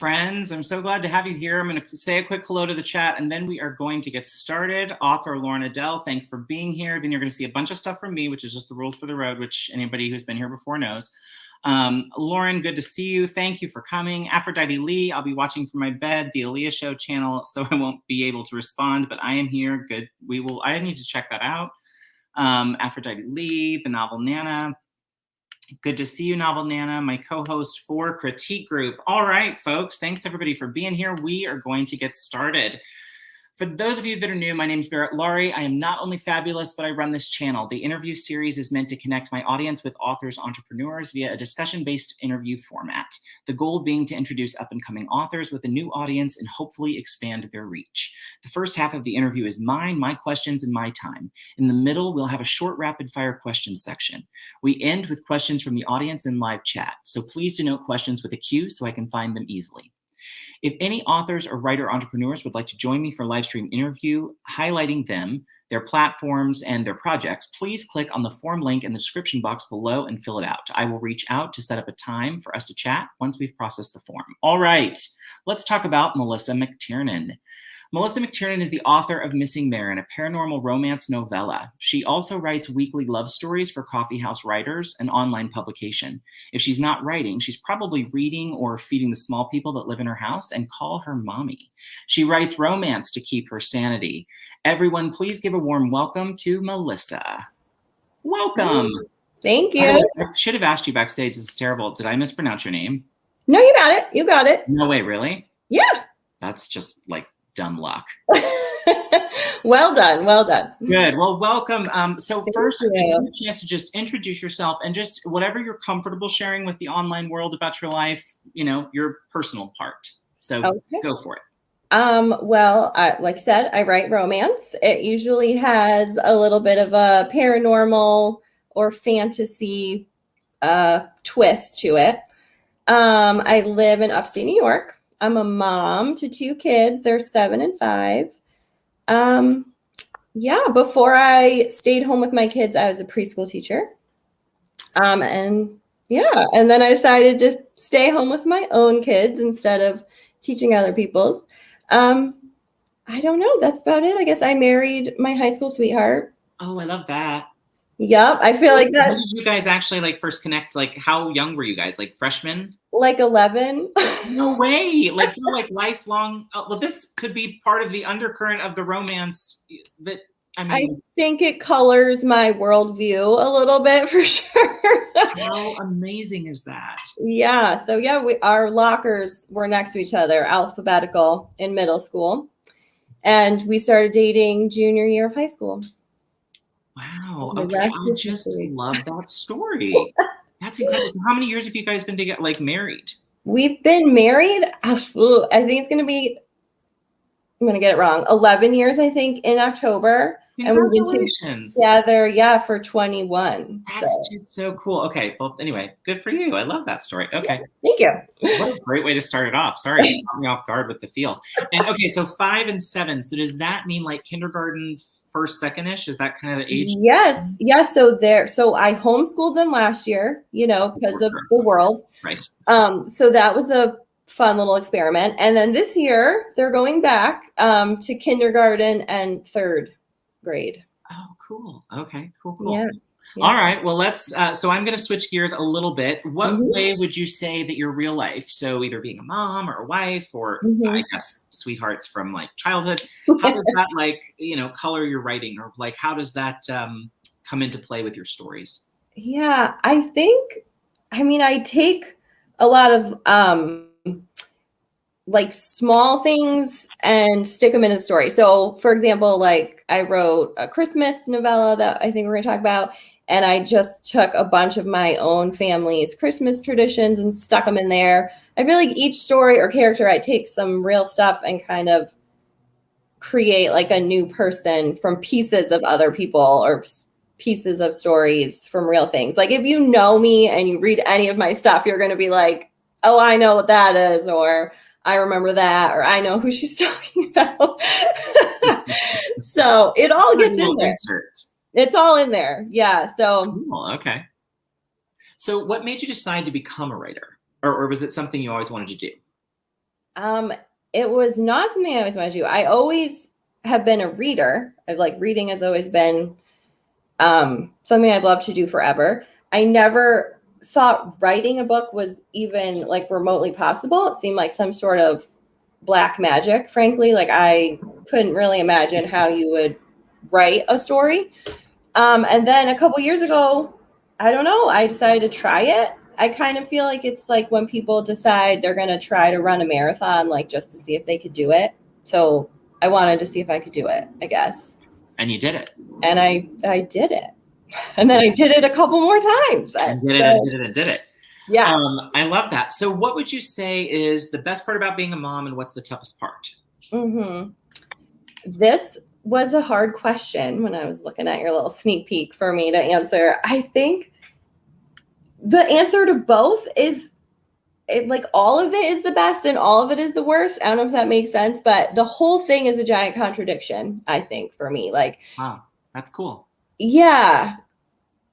friends. I'm so glad to have you here. I'm going to say a quick hello to the chat, and then we are going to get started. Author Lauren Adele, thanks for being here. Then you're going to see a bunch of stuff from me, which is just the rules for the road, which anybody who's been here before knows. Lauren, good to see you. Thank you for coming. Aphrodite Lee, I'll be watching from my bed, the Aaliyah Show channel, so I won't be able to respond, but I am here. Good. I need to check that out. Aphrodite Lee, the Novel Nana. Good to see you, Novel Nana, my co-host for Critique Group. All right, folks, thanks everybody for being here. We are going to get started. For those of you that are new, my name is Barrett Laurie. I am not only fabulous, but I run this channel. The interview series is meant to connect my audience with authors, entrepreneurs via a discussion-based interview format. The goal being to introduce up-and-coming authors with a new audience and hopefully expand their reach. The first half of the interview is mine, my questions, and my time. In the middle, we'll have a short rapid-fire questions section. We end with questions from the audience in live chat, so please denote questions with a Q so I can find them easily. If any authors or writer entrepreneurs would like to join me for a live stream interview, highlighting them, their platforms, and their projects, please click on the form link in the description box below and fill it out. I will reach out to set up a time for us to chat once we've processed the form. All right, let's talk about Melissa McTernan. Melissa McTernan is the author of Missing Maren, a paranormal romance novella. She also writes weekly love stories for Coffeehouse Writers, an online publication. If she's not writing, she's probably reading or feeding the small people that live in her house and call her mommy. She writes romance to keep her sanity. Everyone, please give a warm welcome to Melissa. Welcome. Thank you. I should have asked you backstage. This is terrible. Did I mispronounce your name? No, you got it. You got it. No way, really? Yeah. That's just like dumb luck. Well done. Well done. Good. Well, welcome. So first, give you a chance to just introduce yourself and just whatever you're comfortable sharing with the online world about your life, you know, your personal part. So Go for it. Well, like I said, I write romance. It usually has a little bit of a paranormal or fantasy twist to it. I live in upstate New York. I'm a mom to 2 kids. They're 7 and 5. Yeah, before I stayed home with my kids, I was a preschool teacher. And then I decided to stay home with my own kids instead of teaching other people's. I don't know. That's about it. I guess I married my high school sweetheart. Oh, I love that. Yep. I feel like that. When did you guys actually like first connect? Like how young were you guys? Like freshmen? Like 11. No way. Like you're like lifelong. Well, this could be part of the undercurrent of the romance that, I think it colors my worldview a little bit for sure. How amazing is that? Yeah. So yeah, our lockers were next to each other, alphabetical in middle school. And we started dating junior year of high school. Wow. Okay. I just love that story. That's incredible. So how many years have you guys been together, like married? We've been married. I think it's going to be, I'm going to get it wrong, 11 years, I think, in October. Congratulations. And we've been together, for 21. That's just so cool. Okay. Well, anyway, good for you. I love that story. Okay. Thank you. What a great way to start it off. Sorry, you caught me off guard with the feels. And okay, so 5 and 7. So does that mean like kindergarten, first, second-ish? Is that kind of the age? Yes. Yeah. So I homeschooled them last year, because of the world. Right. So that was a fun little experiment. And then this year they're going back to kindergarten and 3rd grade. Oh, cool. Okay, cool. Yeah. All right. Well, let's, so I'm going to switch gears a little bit. What way would you say that your real life, so either being a mom or a wife or I guess sweethearts from like childhood, how does that like, color your writing, or like, how does that come into play with your stories? Yeah, I take a lot of, like small things and stick them in a story. So for example, like I wrote a Christmas novella that I think we're going to talk about. And I just took a bunch of my own family's Christmas traditions and stuck them in there. I feel like each story or character, I take some real stuff and kind of create like a new person from pieces of other people or pieces of stories from real things. Like if you know me and you read any of my stuff, you're going to be like, oh, I know what that is, or I remember that, or I know who she's talking about. So it all gets in there. It's all in there. Yeah. So cool. Okay. So what made you decide to become a writer? Or was it something you always wanted to do? It was not something I always wanted to do. I always have been a reader. I've like reading has always been something I'd love to do forever. I never thought writing a book was even like remotely possible. It seemed like some sort of black magic, frankly. Like I couldn't really imagine how you would write a story. And then a couple years ago, I don't know, I decided to try it. I kind of feel like it's like when people decide they're going to try to run a marathon, like just to see if they could do it. So I wanted to see if I could do it, I guess. And you did it. And I did it. And then I did it a couple more times. And did it. Yeah. I love that. So what would you say is the best part about being a mom and what's the toughest part? This was a hard question when I was looking at your little sneak peek for me to answer. I think the answer to both is like all of it is the best and all of it is the worst. I don't know if that makes sense, but the whole thing is a giant contradiction, I think, for me. Like, wow, that's cool. Yeah.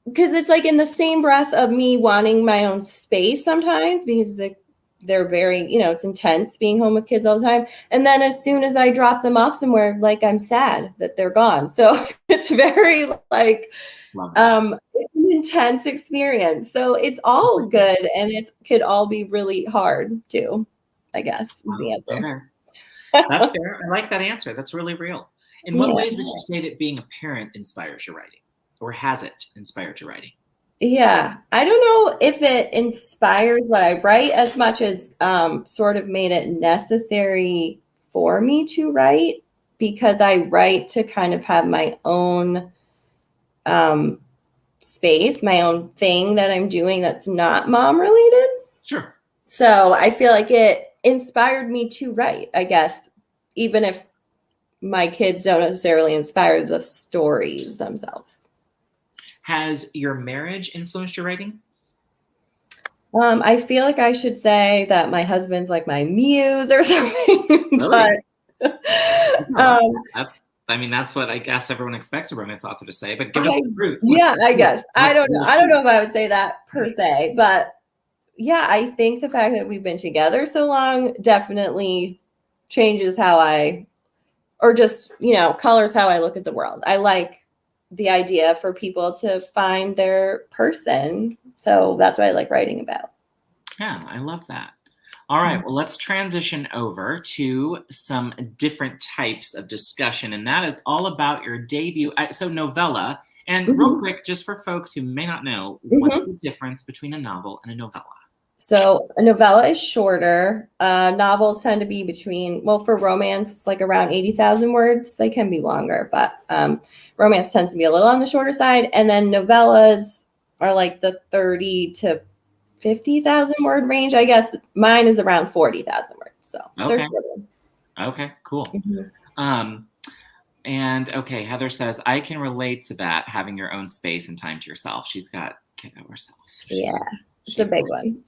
Because it's like in the same breath of me wanting my own space sometimes because they're very, it's intense being home with kids all the time. And then as soon as I drop them off somewhere, like I'm sad that they're gone. So it's very like, it's an intense experience. So it's all good. And it could all be really hard too, I guess is the answer. That's fair. I like that answer. That's really real. In what ways would you say that being a parent inspires your writing, or has it inspired your writing? Yeah, I don't know if it inspires what I write as much as sort of made it necessary for me to write, because I write to kind of have my own space, my own thing that I'm doing that's not mom related. Sure. So I feel like it inspired me to write, I guess, even if my kids don't necessarily inspire the stories themselves. Has your marriage influenced your writing? I feel like I should say that my husband's like my muse or something. Really? But that's what I guess everyone expects a romance author to say, but give us the truth. Yeah, I guess. I don't know. I don't know if I would say that per se, but yeah, I think the fact that we've been together so long definitely changes how colors how I look at the world. I like the idea for people to find their person. So that's what I like writing about. Yeah, I love that. All right, well, let's transition over to some different types of discussion, and that is all about your debut. So Novella, and real quick, just for folks who may not know, what's the difference between a novel and a novella? So a novella is shorter. Novels tend to be between, for romance, like around 80,000 words. They can be longer, but romance tends to be a little on the shorter side. And then novellas are like the 30 to 50,000 word range. I guess mine is around 40,000 words. So they're shorter. Okay, cool. And okay, Heather says, I can relate to that, having your own space and time to yourself. She's got kiddo herself. Yeah. It's a big one.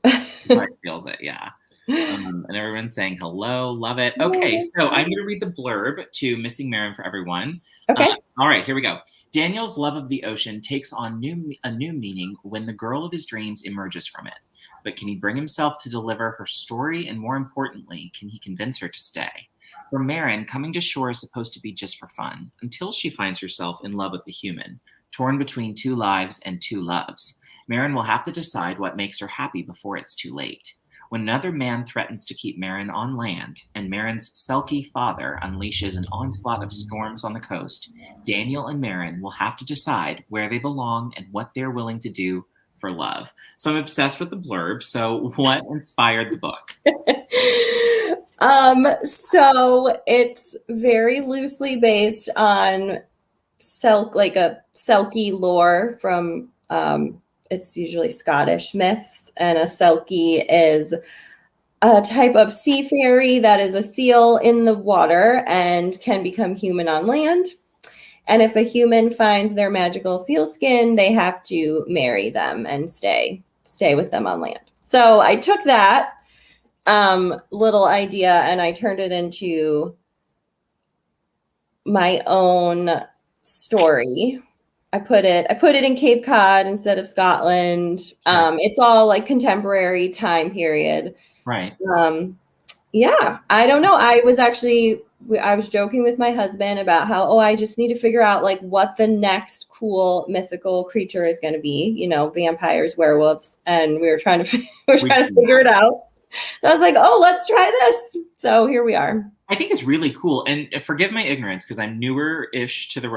Feels it, yeah. And everyone's saying hello, love it. Okay, so I'm going to read the blurb to Missing Maren for everyone. Okay. All right, here we go. Daniel's love of the ocean takes on a new meaning when the girl of his dreams emerges from it. But can he bring himself to deliver her story? And more importantly, can he convince her to stay? For Maren, coming to shore is supposed to be just for fun, until she finds herself in love with a human, torn between two lives and two loves. Maren will have to decide what makes her happy before it's too late. When another man threatens to keep Maren on land, and Maren's sulky father unleashes an onslaught of storms on the coast, Daniel and Maren will have to decide where they belong and what they're willing to do for love. So I'm obsessed with the blurb. So what inspired the book? So it's very loosely based on like a Selkie lore from it's usually Scottish myths, and a Selkie is a type of sea fairy that is a seal in the water and can become human on land. And if a human finds their magical seal skin, they have to marry them and stay with them on land. So I took that little idea and I turned it into my own story. I put it in Cape Cod instead of Scotland. It's all like contemporary time period. Right. Yeah, I don't know. I was joking with my husband about how, oh, I just need to figure out like what the next cool mythical creature is going to be, you know, vampires, werewolves. And we were trying to, figure it out. So I was like, oh, let's try this. So here we are. I think it's really cool. And forgive my ignorance because I'm newer-ish to the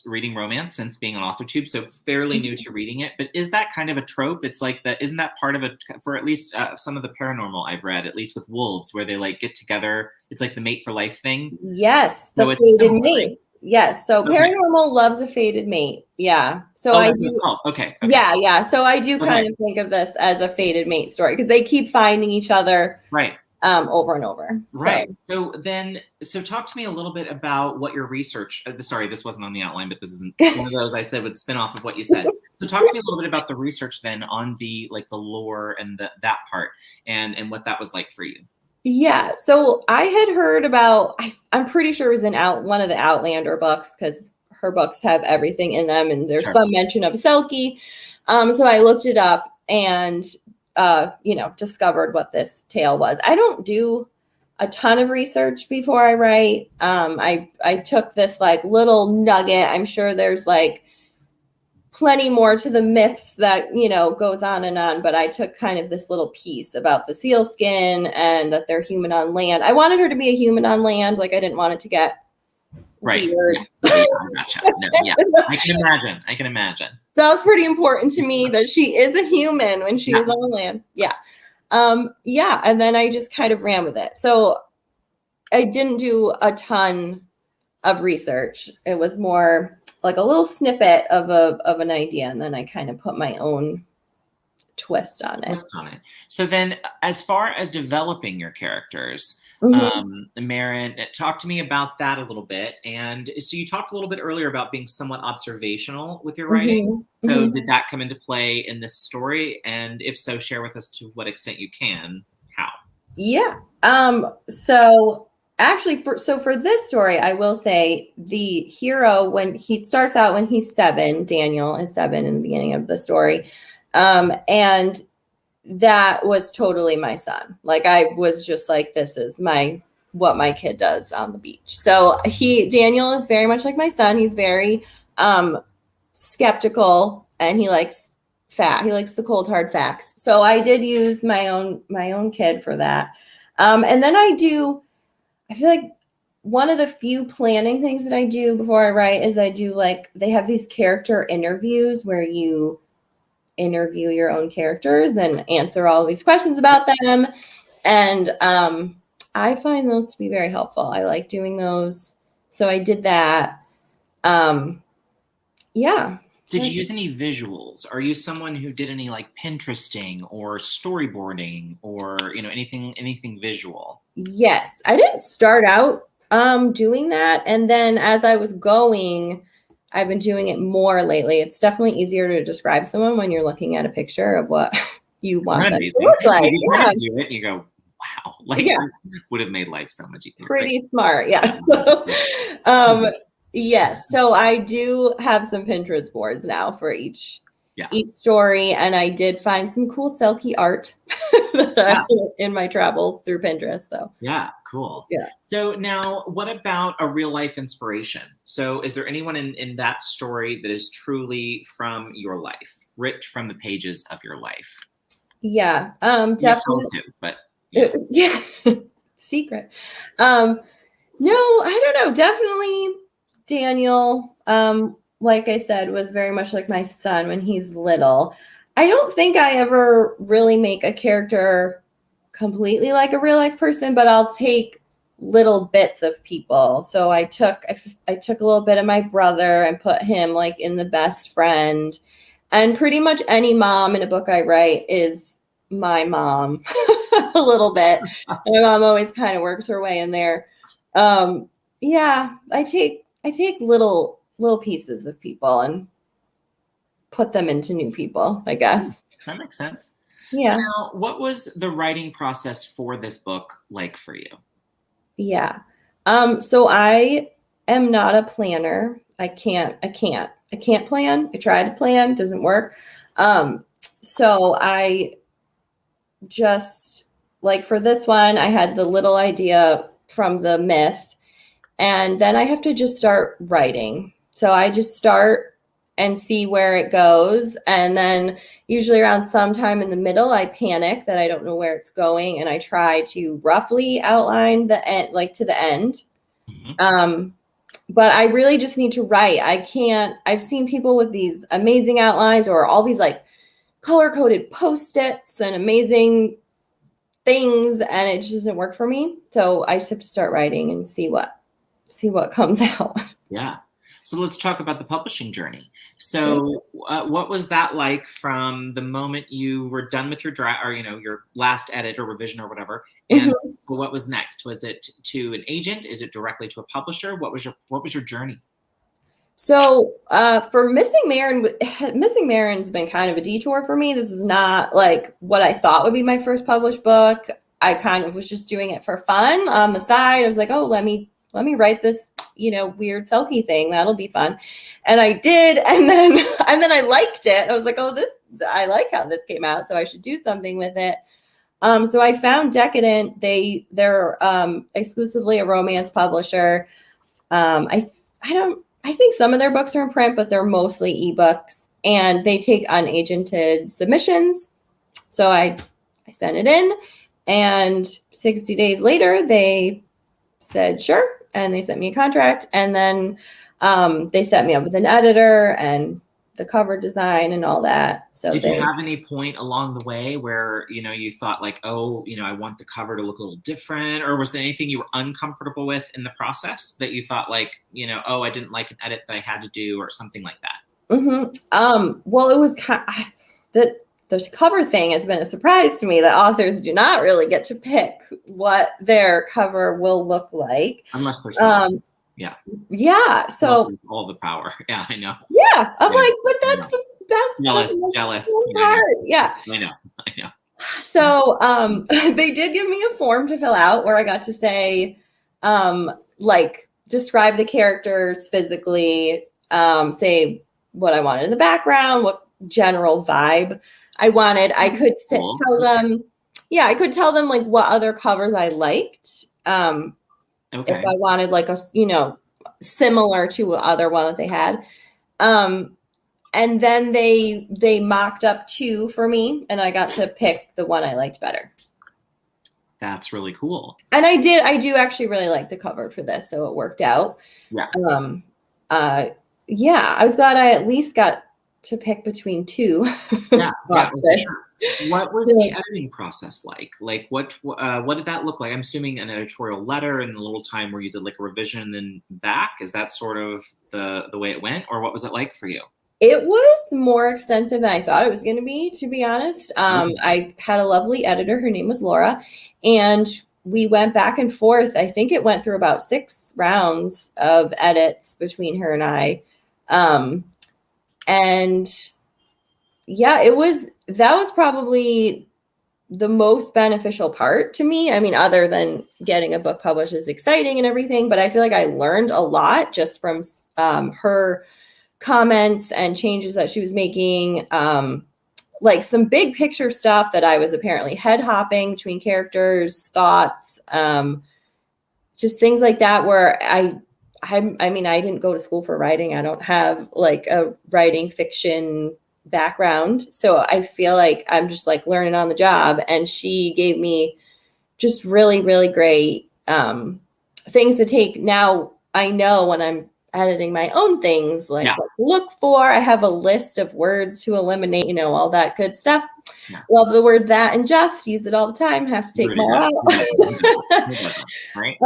reading romance since being on AuthorTube, so fairly new to reading it. But is that kind of a trope? It's like isn't that part of it for at least some of the paranormal I've read, at least with wolves, where they like get together. It's like the mate for life thing. Yes, the fated mate. Yes, so paranormal loves a fated mate. Yeah, so I do. Okay. Yeah. So I do kind of think of this as a fated mate story because they keep finding each other. Right. Over and over. Right. So talk to me a little bit about what your research, sorry, this wasn't on the outline, but this isn't one of those I said would spin off of what you said. So talk to me a little bit about the research then on the lore and that part and what that was like for you. Yeah. So I had heard about, I'm pretty sure it was in one of the Outlander books because her books have everything in them. And there's some mention of Selkie. So I looked it up and discovered what this tale was. I don't do a ton of research before I write. I took this like little nugget. I'm sure there's like plenty more to the myths that, goes on and on, but I took kind of this little piece about the seal skin and that they're human on land. I wanted her to be a human on land. Like I didn't want it to get weird. Gotcha. No, yeah. I can imagine. That was pretty important to me that she is a human when she is on land. Yeah. And then I just kind of ran with it. So I didn't do a ton of research. It was more like a little snippet of an idea. And then I kind of put my own twist on it. So then as far as developing your characters, Maren, talk to me about that a little bit. And so you talked a little bit earlier about being somewhat observational with your writing. So did that come into play in this story? And if so, share with us to what extent you can. How? Yeah. So actually, for this story, I will say the hero, when he starts out when he's 7, Daniel is 7 in the beginning of the story. And that was totally my son. Like I was just like, this is what my kid does on the beach. So Daniel is very much like my son. He's very skeptical and he likes he likes the cold hard facts. So I did use my own kid for that. And then I feel like one of the few planning things that I do before I write is I do they have these character interviews where you interview your own characters and answer all these questions about them. And I find those to be very helpful. I like doing those. So I did that. Yeah. Did you use any visuals? Are you someone who did any Pinteresting or storyboarding or, anything visual? Yes. I didn't start out doing that. And then as I was going, I've been doing it more lately. It's definitely easier to describe someone when you're looking at a picture of what you want them to look like. You do it, you go, wow, would have made life so much easier. Pretty smart, yeah. Yes, so I do have some Pinterest boards now for each story, and I did find some cool Selkie art in my travels through Pinterest. So yeah, cool. Yeah. So now, what about a real life inspiration? So, is there anyone in that story that is truly from your life, ripped from the pages of your life? Yeah, definitely. Too, but yeah, secret. No, I don't know. Definitely, Daniel. Like I said, was very much like my son when he's little. I don't think I ever really make a character completely like a real life person, but I'll take little bits of people. So I took a little bit of my brother and put him in the best friend. And pretty much any mom in a book I write is my mom a little bit. My mom always kind of works her way in there. Yeah, I take little pieces of people and put them into new people, I guess. That makes sense. Yeah. So now, what was the writing process for this book like for you? Yeah. So I am not a planner. I can't plan. I try to plan, doesn't work. So I just like for this one, I had the little idea from the myth, and then I have to just start writing. So I just start and see where it goes. And then usually around sometime in the middle, I panic that I don't know where it's going. And I try to roughly outline the end, like to the end. But I really just need to write. I've seen people with these amazing outlines or all these like color-coded Post-its and amazing things, and it just doesn't work for me. So I just have to start writing and see what comes out. Yeah. So let's talk about the publishing journey. So what was that like from the moment you were done with your draft, or your last edit or revision or whatever? And so what was next? Was it to an agent? Is it directly to a publisher? What was your journey? So for Missing Maren, Missing Maren's been kind of a detour for me. This was not like what I thought would be my first published book. I kind of was just doing it for fun on the side. I was like, oh, let me write this, weird selkie thing. That'll be fun. And I did. And then I liked it. I was like, oh, I like how this came out. So I should do something with it. So I found Decadent. They're exclusively a romance publisher. I think some of their books are in print, but they're mostly ebooks, and they take unagented submissions. So I sent it in, and 60 days later, they said, sure. And they sent me a contract, and then they set me up with an editor and the cover design and all that. So did you have any point along the way where, you thought like, oh, I want the cover to look a little different, or was there anything you were uncomfortable with in the process that you thought like, oh, I didn't like an edit that I had to do or something like that? Well, it was the cover thing has been a surprise to me that authors do not really get to pick what their cover will look like. Unless there's Yeah. So all the power. Yeah, I know. Yeah. I'm like, but that's the best. Jealous. Part. Yeah. I know. So they did give me a form to fill out where I got to say, like, describe the characters physically, say what I wanted in the background, what general vibe I wanted. I could tell them, I could tell them like what other covers I liked. If I wanted like a, similar to other one that they had. And then they mocked up 2 for me, and I got to pick the one I liked better. That's really cool. And I do actually really like the cover for this, so it worked out. Yeah. I was glad I at least got to pick between 2. Yeah. Sure. What was the editing process like? Like what did that look like? I'm assuming an editorial letter and a little time where you did like a revision and then back. Is that sort of the way it went, or what was it like for you? It was more extensive than I thought it was going to be honest. I had a lovely editor. Her name was Laura, and we went back and forth. I think it went through about 6 rounds of edits between her and I. And yeah, that was probably the most beneficial part to me. I mean, other than getting a book published is exciting and everything, but I feel like I learned a lot just from her comments and changes that she was making. Like some big picture stuff that I was apparently head hopping between characters, thoughts, just things like that where I mean, I didn't go to school for writing. I don't have like a writing fiction background. So I feel like I'm just like learning on the job. And she gave me just really, really great things to take. Now I know when I'm editing my own things, like what to look for. I have a list of words to eliminate, all that good stuff. Yeah. Love the word that and just use it all the time. Have to take them all out. Right.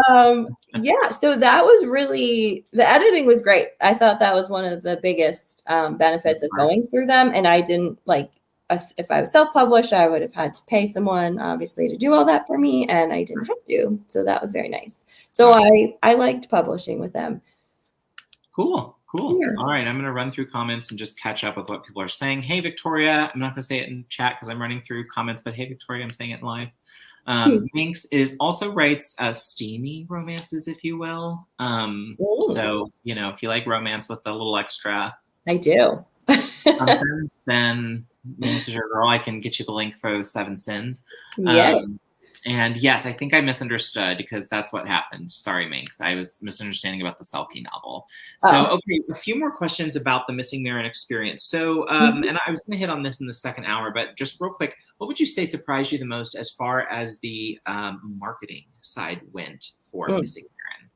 So that was really, the editing was great. I thought that was one of the biggest benefits of going through them. And I didn't if I was self-published, I would have had to pay someone obviously to do all that for me, and I didn't have to. So that was very nice. So I liked publishing with them. Cool. Yeah. All right. I'm going to run through comments and just catch up with what people are saying. Hey, Victoria. I'm not going to say it in chat because I'm running through comments, but hey, Victoria, I'm saying it live. Minx also writes steamy romances, if you will. So, if you like romance with a little extra. I do. Then Minx is your girl. I can get you the link for 7 Sins. Yeah. And yes, I think I misunderstood because that's what happened. Sorry, Minx. I was misunderstanding about the Selkie novel. So, okay, a few more questions about the Missing Maren experience. So, and I was going to hit on this in the second hour, but just real quick, what would you say surprised you the most as far as the marketing side went for Missing Maren?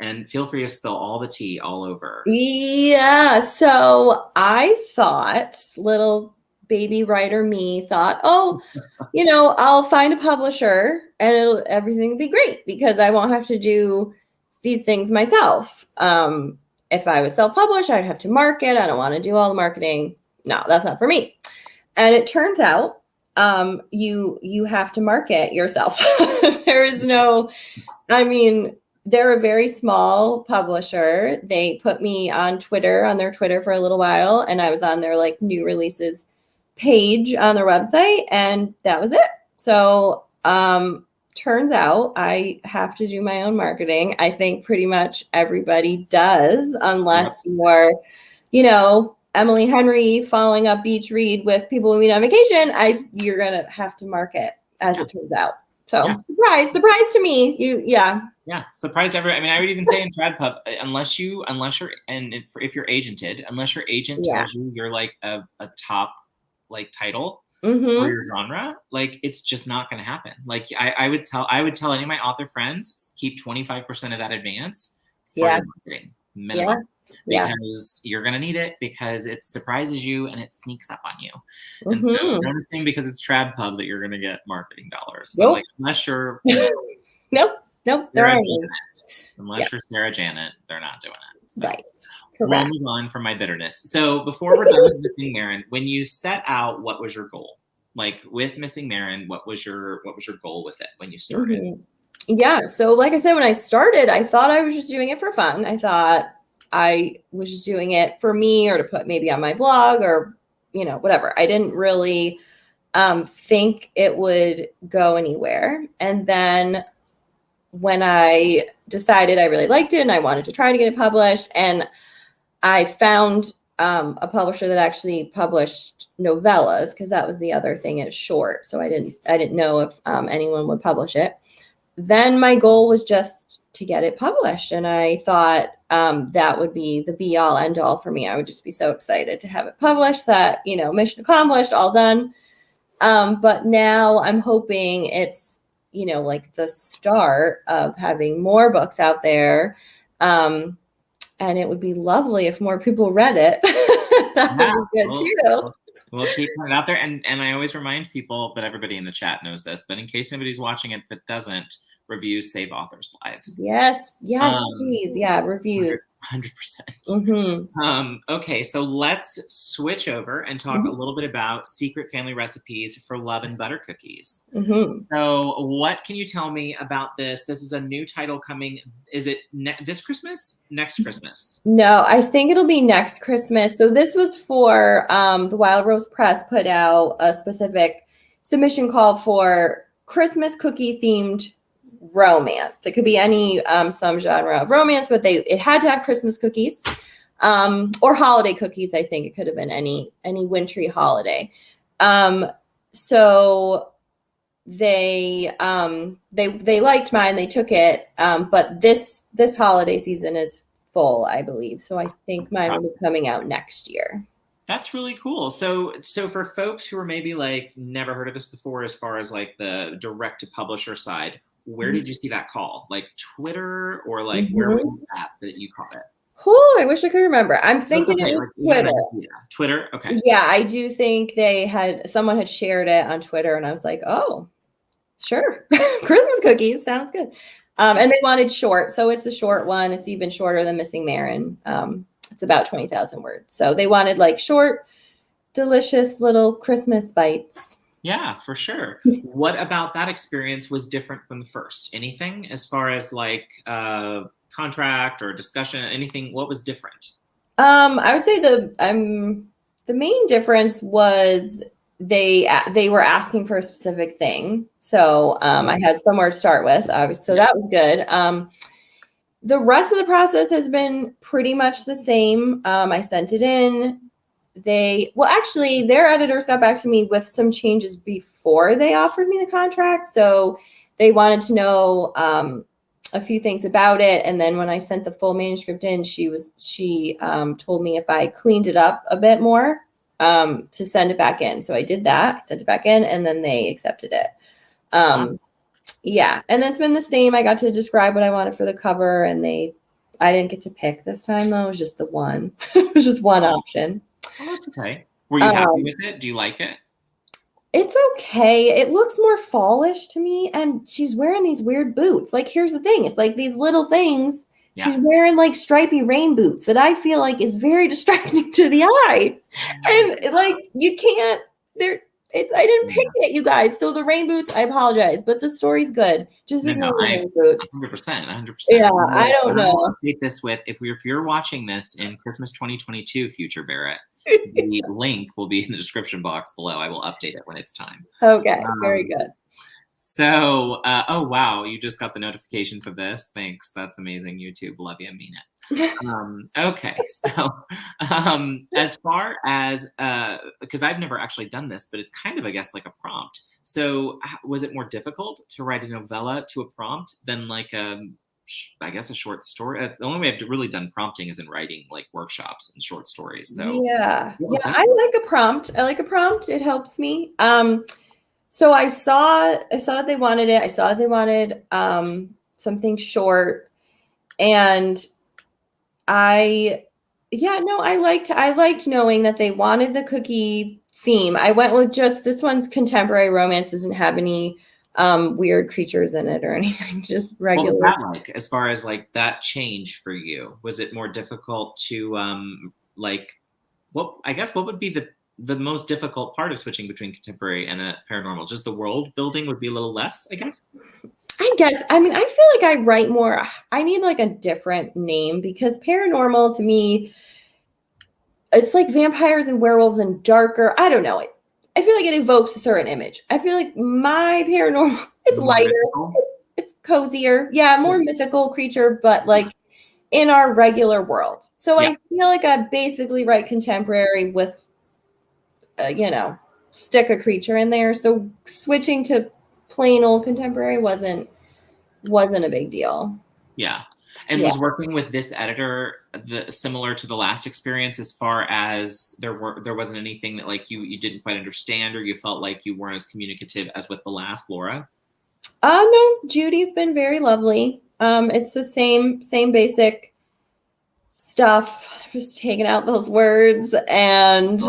And feel free to spill all the tea all over. Yeah, so I thought little baby writer me thought, oh, I'll find a publisher and everything will be great because I won't have to do these things myself. If I was self-published, I'd have to market. I don't want to do all the marketing. No, that's not for me. And it turns out you have to market yourself. There is no, they're a very small publisher. They put me on their Twitter for a little while, and I was on their like new releases page on their website, and that was it. So turns out I have to do my own marketing. I think pretty much everybody does, unless you're, Emily Henry following up Beach Read with people we meet on vacation. You're gonna have to market, as it turns out. So surprise to me. Yeah, surprised everyone. I would even say in TradPub, unless you're if you're agented, unless your agent tells you you're like a top like title for your genre, like it's just not going to happen. Like I would tell any of my author friends, keep 25% of that advance for your marketing minimum, because you're going to need it, because it surprises you and it sneaks up on you. And so don't assume because it's TradPub that you're going to get marketing dollars. So like, unless you're nope, Sarah Janet, unless you're Sarah Janet, they're not doing it. So. Right. We'll move on from my bitterness. So before we're done with Missing Maren, when you set out, what was your goal? Like with Missing Maren, what was your goal with it when you started? Yeah. So like I said, when I started, I thought I was just doing it for fun. I thought I was just doing it for me, or to put maybe on my blog, or, whatever. I didn't really think it would go anywhere. And then when I decided I really liked it and I wanted to try to get it published, and I found a publisher that actually published novellas, because that was the other thing. It's short, so I didn't know if anyone would publish it. Then my goal was just to get it published, and I thought that would be the be all end all for me. I would just be so excited to have it published, that mission accomplished, all done. But now I'm hoping it's like the start of having more books out there. And it would be lovely if more people read it. That would be good too. We'll keep it out there. And I always remind people, but everybody in the chat knows this, but in case anybody's watching it that doesn't, reviews save authors' lives. Yes, please. Yeah, reviews. 100%. Okay, so let's switch over and talk a little bit about secret family recipes for love and butter cookies. So what can you tell me about this? This is a new title coming. Is it this Christmas? Next Christmas? No, I think it'll be next Christmas. So this was for the Wild Rose Press put out a specific submission call for Christmas cookie themed romance. It could be any some genre of romance, but it had to have Christmas cookies or holiday cookies. I think it could have been any wintry holiday. So they liked mine. They took it, but this holiday season is full, I believe. So I think mine will be coming out next year. That's really cool. So for folks who are maybe like never heard of this before, as far as like the direct to publisher side, where did you see that call? Like Twitter, or like where was that you caught it? Oh, I wish I could remember. I'm thinking it was Twitter. Twitter, okay. Yeah, I do think someone had shared it on Twitter, and I was like, oh, sure. Christmas cookies sounds good. And they wanted short, so it's a short one. It's even shorter than Missing Maren. It's about 20,000 words. So they wanted like short, delicious little Christmas bites. Yeah, for sure. What about that experience was different from the first? Anything as far as like contract or discussion, anything? What was different? I would say the main difference was they were asking for a specific thing. So I had somewhere to start with, obviously. So that was good. The rest of the process has been pretty much the same. I sent it in. Their editors got back to me with some changes before they offered me the contract. So they wanted to know a few things about it. And then when I sent the full manuscript in, she told me if I cleaned it up a bit more to send it back in. So I did that. I sent it back in, and then they accepted it. Yeah. And that's been the same. I got to describe what I wanted for the cover, and I didn't get to pick this time though. It was just the one. It was just one option. Oh, that's okay. Were you happy with it? Do you like it? It's okay. It looks more fallish to me. And she's wearing these weird boots. Like, here's the thing. It's like these little things. Yeah. She's wearing like stripy rain boots that I feel like is very distracting to the eye. And like, you can't, I didn't pick it, you guys. So the rain boots, I apologize, but the story's good. Just ignore the rain boots. 100%. Yeah, I don't know. Take this with, if you're watching this in Christmas 2022, future Barrett, the link will be in the description box below. I will update it when it's time. Okay, very good. So, oh wow, you just got the notification for this. Thanks, that's amazing. YouTube, love you, mean it. Okay, so as far as because I've never actually done this, but it's kind of, I guess, like a prompt. So, was it more difficult to write a novella to a prompt than like I guess a short story? The only way I've really done prompting is in writing like workshops and short stories. So yeah, I like a prompt. I like a prompt. It helps me. So I saw that they wanted it. I saw that they wanted something short, and I liked knowing that they wanted the cookie theme. I went with just this one's contemporary romance, doesn't have any weird creatures in it or anything, just regular. What was that like, as far as like that change for you? Was it more difficult to like, what would be the most difficult part of switching between contemporary and a paranormal? Just the world building would be a little less, I guess. I mean, I feel like I write more. I need like a different name, because paranormal to me, it's like vampires and werewolves and darker. I don't know. I feel like it evokes a certain image. I feel like my paranormal, it's lighter, it's cozier. Yeah, more mythical creature, but like in our regular world. So I feel like I basically write contemporary with, stick a creature in there. So switching to plain old contemporary wasn't a big deal. Yeah. And was working with this editor similar to the last experience, as far as there wasn't anything that like you didn't quite understand, or you felt like you weren't as communicative as with the last Laura? No, Judy's been very lovely. It's the same basic stuff, just taking out those words, and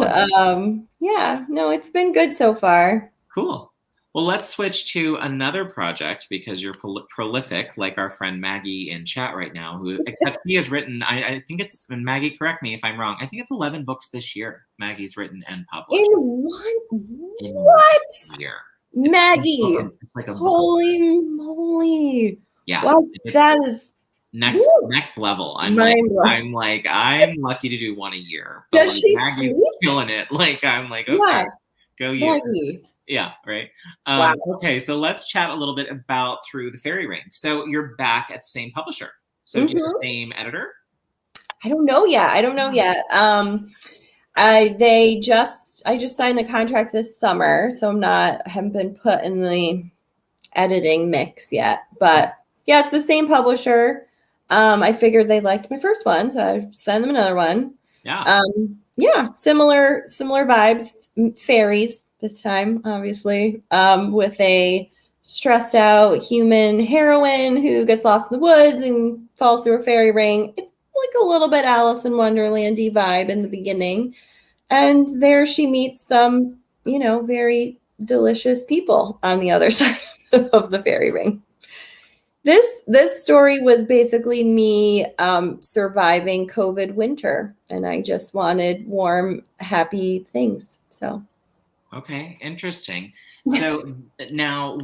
it's been good so far. Cool. Well, let's switch to another project, because you're prolific, like our friend Maggie in chat right now, who, except he has written, I think it's, and Maggie, correct me if I'm wrong, I think it's 11 books this year Maggie's written and published. In what? Year. Maggie, it's like holy moly. Yeah. Wow, that is next level. I'm lucky to do one a year. But does she Maggie's killing it. Like, I'm like, okay, go you. Maggie. Yeah, right. Wow. Okay, so let's chat a little bit about Through the Fairy Ring. So you're back at the same publisher. So do you have the same editor? I don't know yet. I just signed the contract this summer, so I haven't been put in the editing mix yet. But yeah, it's the same publisher. I figured they liked my first one, so I sent them another one. Yeah. Similar vibes, fairies this time, obviously, with a stressed out human heroine who gets lost in the woods and falls through a fairy ring. It's like a little bit Alice in Wonderland-y vibe in the beginning. And there she meets some, very delicious people on the other side of the fairy ring. This story was basically me surviving COVID winter, and I just wanted warm, happy things. So. Okay, interesting. So now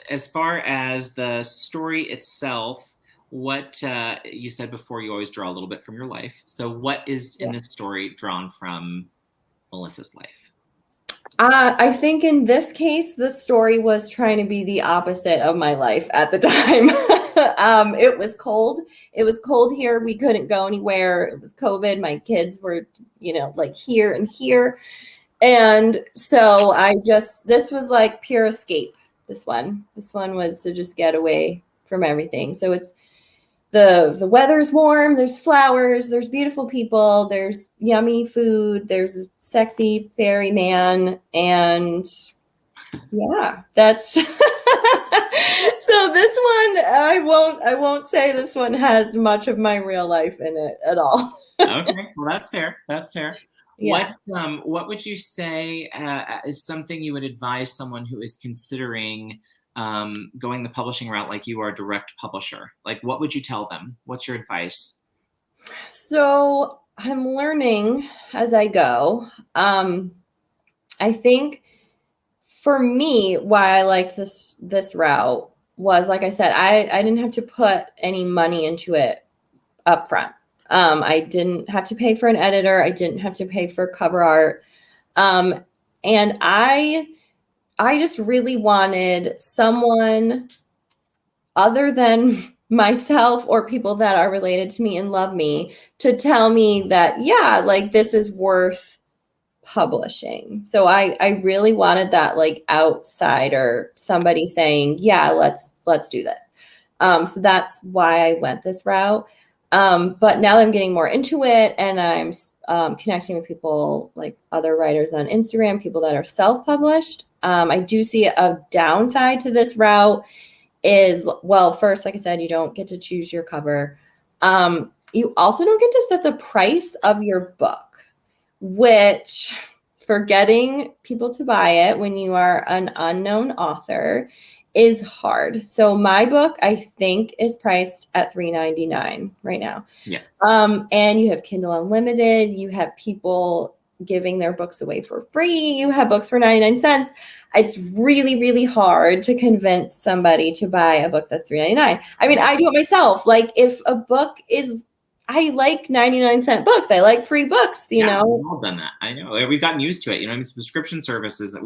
as far as the story itself, what you said before, you always draw a little bit from your life. So what is in this story drawn from Melissa's life? I think in this case, the story was trying to be the opposite of my life at the time. It was cold. It was cold here. We couldn't go anywhere. It was COVID. My kids were, like here and here. And so this was like pure escape. This one was to just get away from everything. So it's the weather's warm, there's flowers, there's beautiful people, there's yummy food, there's a sexy fairy man, and yeah, that's so this one I won't say this one has much of my real life in it at all. Okay, well that's fair. Yeah. What would you say is something you would advise someone who is considering going the publishing route, like you are a direct publisher? Like, what would you tell them? What's your advice? So I'm learning as I go. I think for me, why I liked this route was, like I said, I didn't have to put any money into it up front. I didn't have to pay for an editor. I didn't have to pay for cover art. And I just really wanted someone other than myself or people that are related to me and love me to tell me that, yeah, like this is worth publishing. So I really wanted that like outsider, somebody saying, yeah, let's do this. So that's why I went this route. But now that I'm getting more into it and I'm connecting with people like other writers on Instagram, people that are self-published, I do see a downside to this route is, well, first, like I said, you don't get to choose your cover. You also don't get to set the price of your book, which for getting people to buy it when you are an unknown author is hard. So my book, I think, is priced at $3.99 right now. Yeah. And you have Kindle Unlimited. You have people giving their books away for free. You have books for 99 cents. It's really, really hard to convince somebody to buy a book that's $3.99. I mean, I do it myself. Like if a book is, I like 99-cent books. I like free books, you know. We've all done that. I know. We've gotten used to it. You know, I mean, subscription services that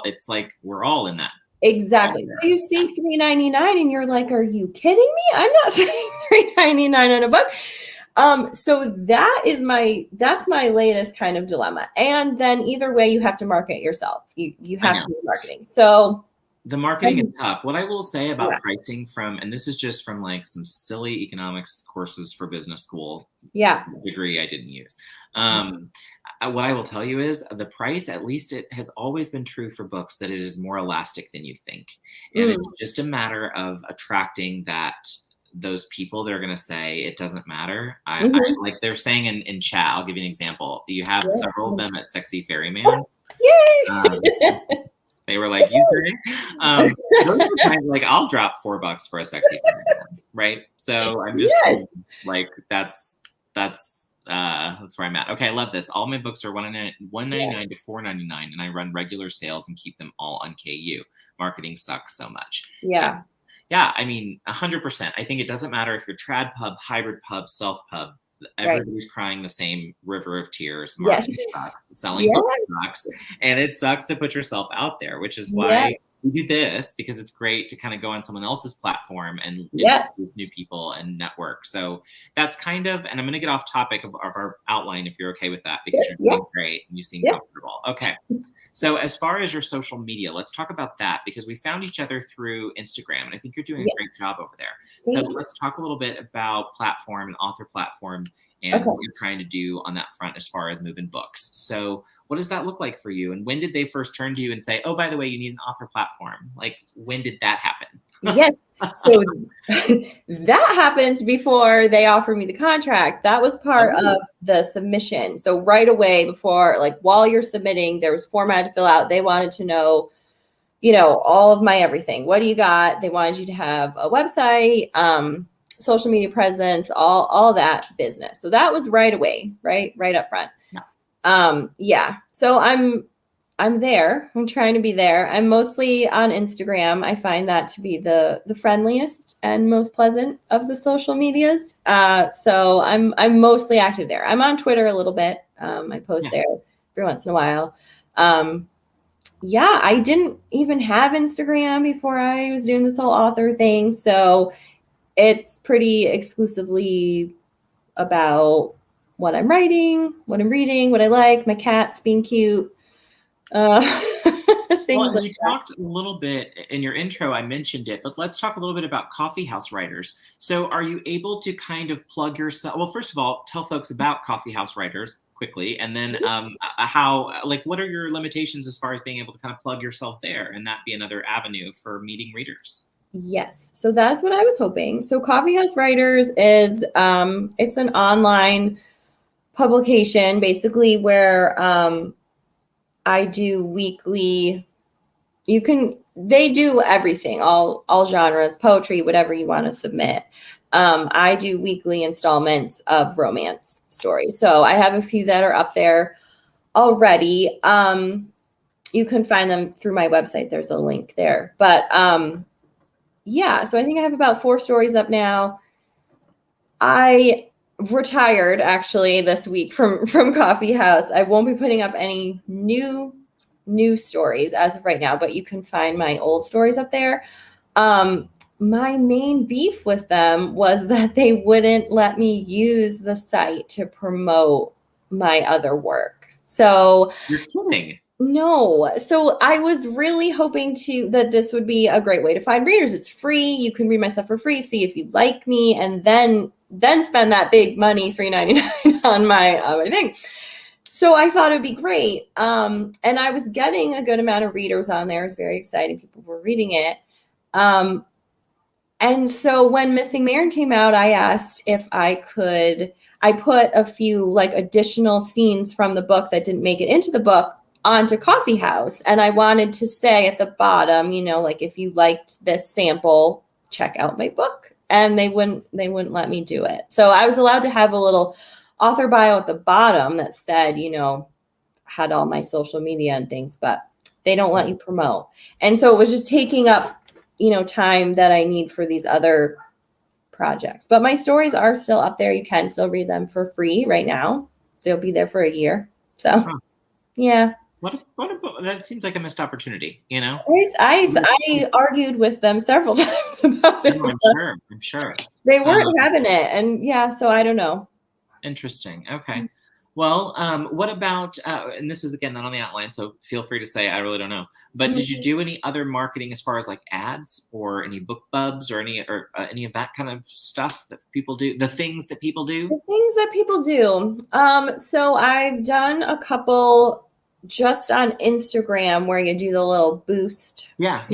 it's like we're all in that. Exactly. So you see $3.99 and you're like, are you kidding me? I'm not spending $3.99 on a book. So that's my latest kind of dilemma. And then either way, you have to market yourself. You have to do marketing. So the marketing is tough. What I will say about pricing and this is just from like some silly economics courses for business school. Yeah. Degree I didn't use. What I will tell you is the price, at least it has always been true for books, that it is more elastic than you think. And it's just a matter of attracting those people that are going to say it doesn't matter. I like they're saying in chat, I'll give you an example. You have several of them at Sexy Ferryman. Yay! They were like, you say? Those are kind of like, I'll drop $4 for a Sexy Ferryman, right? So I'm just like, that's where I'm at. Okay, I love this. All my books are $1.99 to $4.99, and I run regular sales and keep them all on KU. Marketing sucks so much. Yeah. Yeah, I mean, 100%. I think it doesn't matter if you're trad pub, hybrid pub, self pub. Everybody's crying the same river of tears. Marketing sucks. Selling books sucks. And it sucks to put yourself out there, which is why we do this, because it's great to kind of go on someone else's platform and introduce new people and network. So that's kind of, and I'm going to get off topic of our outline if you're okay with that, because you're doing great and you seem comfortable. Okay. So as far as your social media, let's talk about that, because we found each other through Instagram, and I think you're doing a great job over there. So let's talk a little bit about platform and author platform and what you're trying to do on that front as far as moving books. So what does that look like for you? And when did they first turn to you and say, oh, by the way, you need an author platform? Like, when did that happen? Yes. So that happened before they offered me the contract. That was part of the submission. So right away before, like while you're submitting, there was format to fill out. They wanted to know, you know, all of my everything. What do you got? They wanted you to have a website, social media presence, all that business. So that was right away, right up front. So I'm there. I'm trying to be there. I'm mostly on Instagram. I find that to be the friendliest and most pleasant of the social medias. So I'm mostly active there. I'm on Twitter a little bit. I post there every once in a while. I didn't even have Instagram before I was doing this whole author thing. So it's pretty exclusively about what I'm writing, what I'm reading, what I like, my cats being cute. Things Well, and like you talked a little bit in your intro, I mentioned it, but let's talk a little bit about Coffeehouse Writers. So are you able to kind of plug yourself? Well, first of all, tell folks about Coffeehouse Writers quickly, and then what are your limitations as far as being able to kind of plug yourself there and that be another avenue for meeting readers? Yes. So that's what I was hoping. So Coffeehouse Writers is, it's an online publication basically where I do weekly, they do everything, all genres, poetry, whatever you want to submit. I do weekly installments of romance stories. So I have a few that are up there already. You can find them through my website. There's a link there. But yeah, so I think I have about 4 stories up now. I retired actually this week from Coffeehouse. I won't be putting up any new stories as of right now, but you can find my old stories up there. My main beef with them was that they wouldn't let me use the site to promote my other work. So You're kidding. no. So I was really hoping that this would be a great way to find readers. It's free. You can read my stuff for free, see if you like me, and then spend that big money, $3.99 on my thing. So I thought it'd be great. And I was getting a good amount of readers on there. It was very exciting. People were reading it. And so when Missing Maren came out, I asked if I put a few like additional scenes from the book that didn't make it into the book onto Coffeehouse. And I wanted to say at the bottom, like if you liked this sample, check out my book. And they wouldn't let me do it. So I was allowed to have a little author bio at the bottom that said, had all my social media and things, but they don't let you promote. And so it was just taking up, time that I need for these other projects. But my stories are still up there. You can still read them for free right now. They'll be there for a year. So, yeah. That seems like a missed opportunity, I argued with them several times about it. I'm sure. They weren't having it. And yeah, so I don't know. Interesting. Okay. Well, what about, and this is again, not on the outline, so feel free to say, I really don't know, but did you do any other marketing as far as like ads or any book bubs or any of that kind of stuff that people do, the things that people do? The things that people do. So I've done a couple just on Instagram where you do the little boost. Yeah.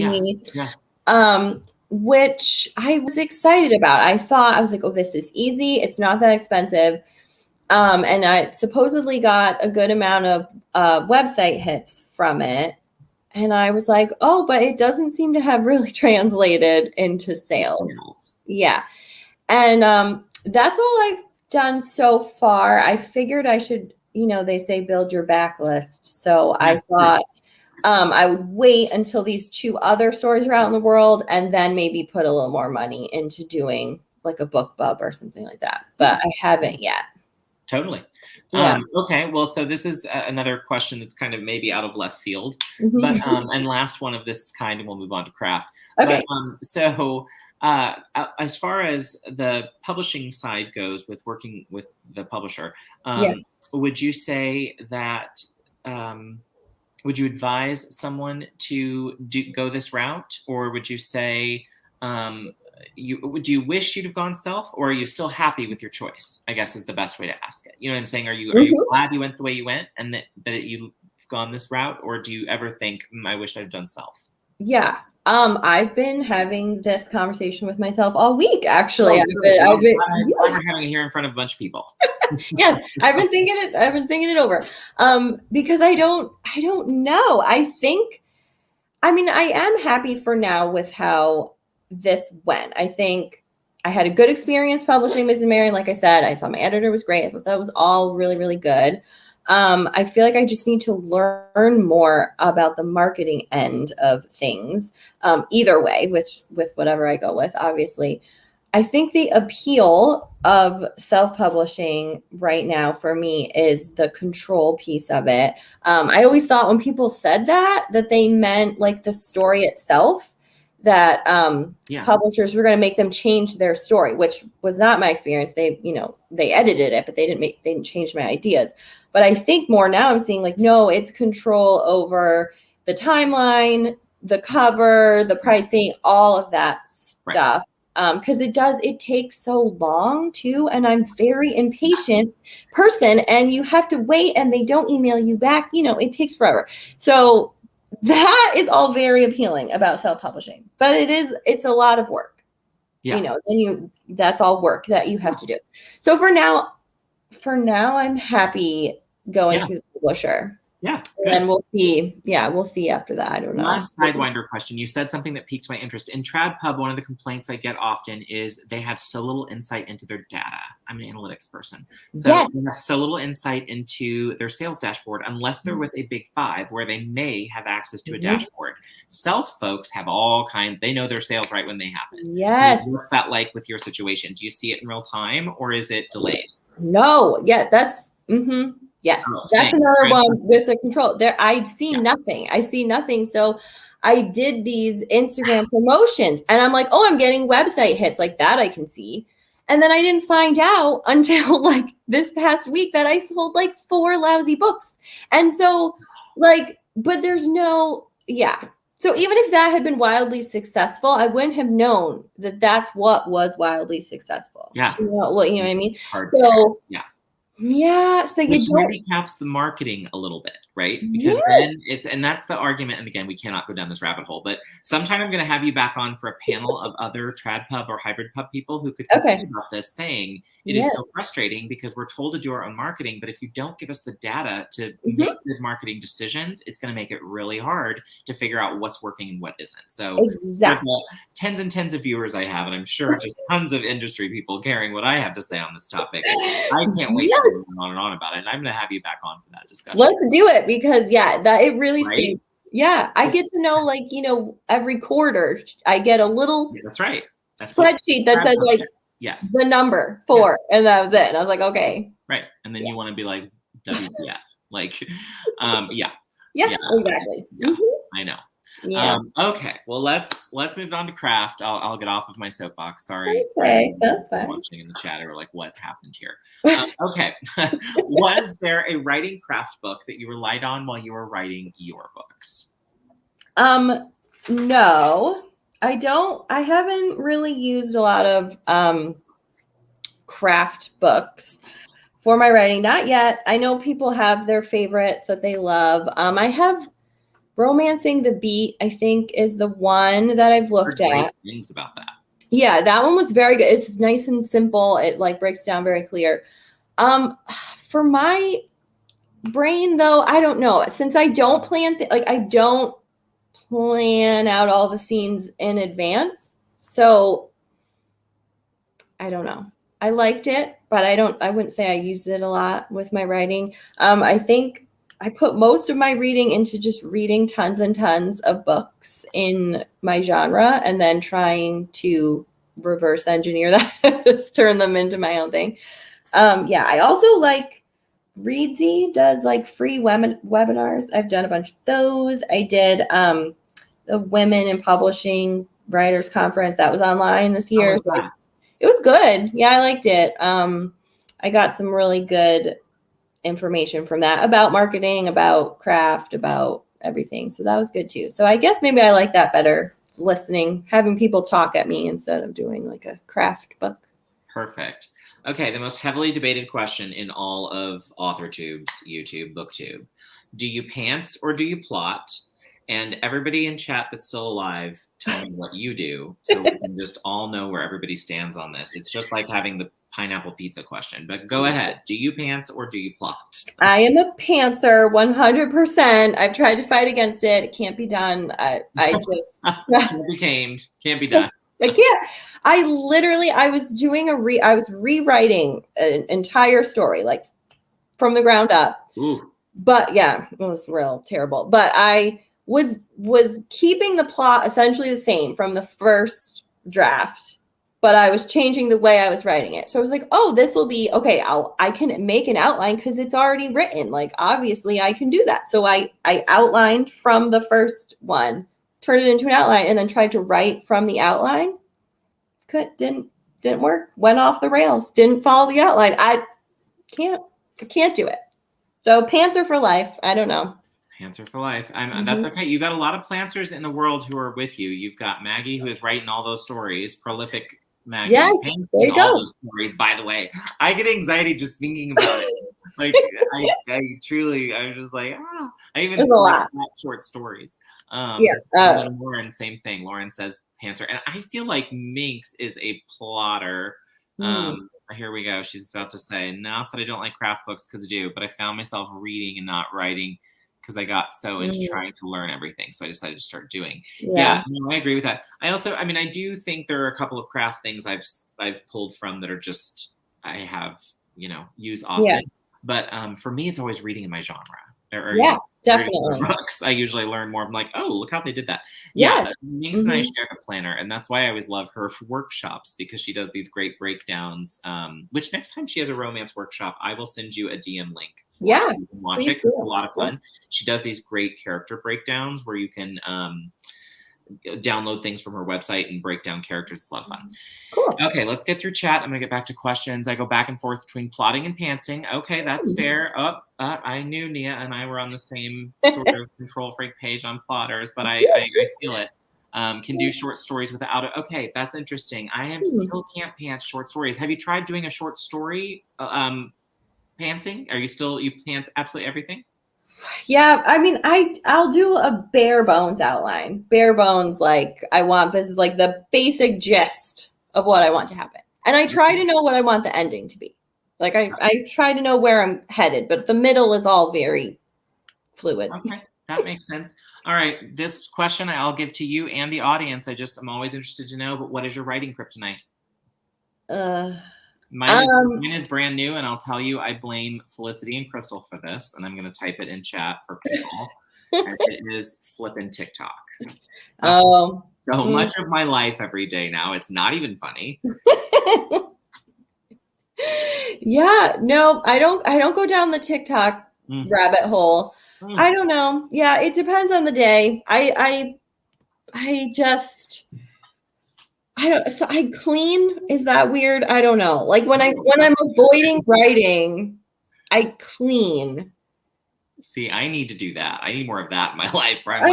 Which I was excited about. I was like, oh, this is easy. It's not that expensive. And I supposedly got a good amount of website hits from it. And I was like, oh, but it doesn't seem to have really translated into sales. Yeah. And that's all I've done so far. I figured I should, they say build your backlist. So I thought I would wait until these 2 other stories are out in the world and then maybe put a little more money into doing like a book bub or something like that. But I haven't yet. Totally. Yeah. Okay. Well, so this is another question that's kind of maybe out of left field, but and last one of this kind, and we'll move on to craft. Okay. But, as far as the publishing side goes, with working with the publisher, would you say that would you advise someone to go this route, or would you say do you wish you'd have gone self, or are you still happy with your choice? I guess is the best way to ask it. You know what I'm saying? Are you glad you went the way you went and that you've gone this route, or do you ever think, I wish I'd done self? Yeah. I've been having this conversation with myself all week, actually. I've been having it here in front of a bunch of people. Yes, I've been thinking it over. Because I don't know. I am happy for now with how this went. I think I had a good experience publishing Missing Maren. Like I said, I thought my editor was great. I thought that was all really, really good. I feel like I just need to learn more about the marketing end of things, either way, with whatever I go with, obviously. I think the appeal of self-publishing right now for me is the control piece of it. I always thought when people said that they meant like the story itself. that publishers were going to make them change their story, which was not my experience. They, they edited it, but they didn't change my ideas. But I think more now I'm seeing like, no, it's control over the timeline, the cover, the pricing, all of that stuff. Because it takes so long too. And I'm very impatient person, and you have to wait and they don't email you back. It takes forever. So that is all very appealing about self-publishing, but it's a lot of work. That's all work that you have to do. So for now I'm happy going through the publisher. Yeah. And then we'll see. Yeah, we'll see after that. I don't know. Last Sidewinder question. You said something that piqued my interest. In TradPub, one of the complaints I get often is they have so little insight into their data. I'm an analytics person. So they have so little insight into their sales dashboard unless they're with a big five where they may have access to a dashboard. Self folks have all kinds. They know their sales right when they happen. Yes. So what's that like with your situation? Do you see it in real time or is it delayed? No. Yeah, that's... Yes, that's another one with the control. There, I'd see nothing. I see nothing. So I did these Instagram promotions and I'm like, I'm getting website hits like that I can see. And then I didn't find out until like this past week that I sold like 4 lousy books. And so but there's no, So even if that had been wildly successful, I wouldn't have known that that's what was wildly successful. Yeah. You know what I mean? So so which handicaps the marketing a little bit, right? Because then that's the argument. And again, we cannot go down this rabbit hole, but sometime I'm going to have you back on for a panel of other TradPub or hybrid pub people who could complain about this, saying it is so frustrating because we're told to do our own marketing, but if you don't give us the data to make good marketing decisions, it's going to make it really hard to figure out what's working and what isn't. So tens and tens of viewers I have, and I'm sure just tons of industry people caring what I have to say on this topic. I can't wait to go on and on about it. And I'm going to have you back on for that discussion. Let's do it because that it really seems. Yeah, I get to know every quarter I get a little spreadsheet that says like the number 4 and that was it. And I was like, okay. Right. And then you want to be like WTF. Exactly. Yeah, I know. Yeah. Okay. Well, let's move on to craft. I'll get off of my soapbox. Sorry. Okay, that's fine. Watching in the chat or like what happened here. Okay. Was there a writing craft book that you relied on while you were writing your books? No, I don't. I haven't really used a lot of craft books for my writing. Not yet. I know people have their favorites that they love. I have Romancing the Beat, I think, is the one that I've looked at. Things about that. Yeah, that one was very good. It's nice and simple. It breaks down very clear. For my brain, though, I don't know. Since I don't I don't plan out all the scenes in advance. So I don't know. I liked it, but I wouldn't say I used it a lot with my writing. I think I put most of my reading into just reading tons and tons of books in my genre and then trying to reverse engineer that, just turn them into my own thing. I also like Readsy does free webinars. I've done a bunch of those. I did the Women in Publishing Writers Conference that was online this year. It was good. Yeah, I liked it. I got some really good information from that about marketing, about craft, about everything. So that was good too. So I guess maybe I like that better, listening, having people talk at me instead of doing like a craft book. Perfect. Okay, the most heavily debated question in all of AuthorTube's YouTube, BookTube. Do you pants or do you plot? And everybody in chat that's still alive, tell me what you do so we can just all know where everybody stands on this. It's just like having the pineapple pizza question, but go ahead. Do you pants or do you plot? I am a pantser 100%. I've tried to fight against it. It can't be done. I just can't be tamed. Can't be done. I can't. I was rewriting an entire story, from the ground up. Ooh. But yeah, it was real terrible. But I was keeping the plot essentially the same from the first draft, but I was changing the way I was writing it. So I was like, oh, this will be okay. I can make an outline because it's already written. Obviously I can do that. So I outlined from the first one, turned it into an outline and then tried to write from the outline. Didn't work. Went off the rails. Didn't follow the outline. I can't do it. So pantser for life. I don't know. Pantser for life. That's okay. You got a lot of plantsers in the world who are with you. You've got Maggie, who is writing all those stories. Prolific Maggie. Yes, there you go. All those stories, by the way. I get anxiety just thinking about it. Like, I truly, I'm just like, I even like short stories. Lauren, same thing. Lauren says pantser. And I feel like Minx is a plotter. Here we go. She's about to say, not that I don't like craft books, because I do, but I found myself reading and not writing because I got so into trying to learn everything. So I decided to start doing. Yeah, I agree with that. I also, I mean, I do think there are a couple of craft things I've pulled from that are just, I have, use often. Yeah. But for me, it's always reading in my genre. Definitely. Books, I usually learn more. I'm like, oh, look how they did that. Yeah. Minx and I share a planner, and that's why I always love her workshops, because she does these great breakdowns. Which next time she has a romance workshop, I will send you a DM link. So you can watch it. It's a lot of fun. She does these great character breakdowns where you can download things from her website and break down characters. It's a lot of fun. Cool. Okay, let's get through chat. I'm gonna get back to questions. I go back and forth between plotting and pantsing. Okay, that's fair. I knew Nia and I were on the same sort of control freak page on plotters, but I feel it. Can do short stories without it. Okay, that's interesting. I still can't pants short stories. Have you tried doing a short story pantsing? You pants absolutely everything? Yeah, I mean, I'll do a bare bones outline. Bare bones, like this is like the basic gist of what I want to happen. And I try to know what I want the ending to be. Like I try to know where I'm headed, but the middle is all very fluid. Okay, that makes sense. All right, this question I'll give to you and the audience. I'm always interested to know, but what is your writing kryptonite? Mine is brand new, and I'll tell you, I blame Felicity and Crystal for this, and I'm going to type it in chat for people. And it is flipping TikTok. So much of my life every day now. It's not even funny. Yeah, no, I don't go down the TikTok rabbit hole. I don't know. Yeah, it depends on the day. I clean. Is that weird? I don't know. Like when I'm avoiding writing, I clean. See, I need to do that. I need more of that in my life. Right? I'm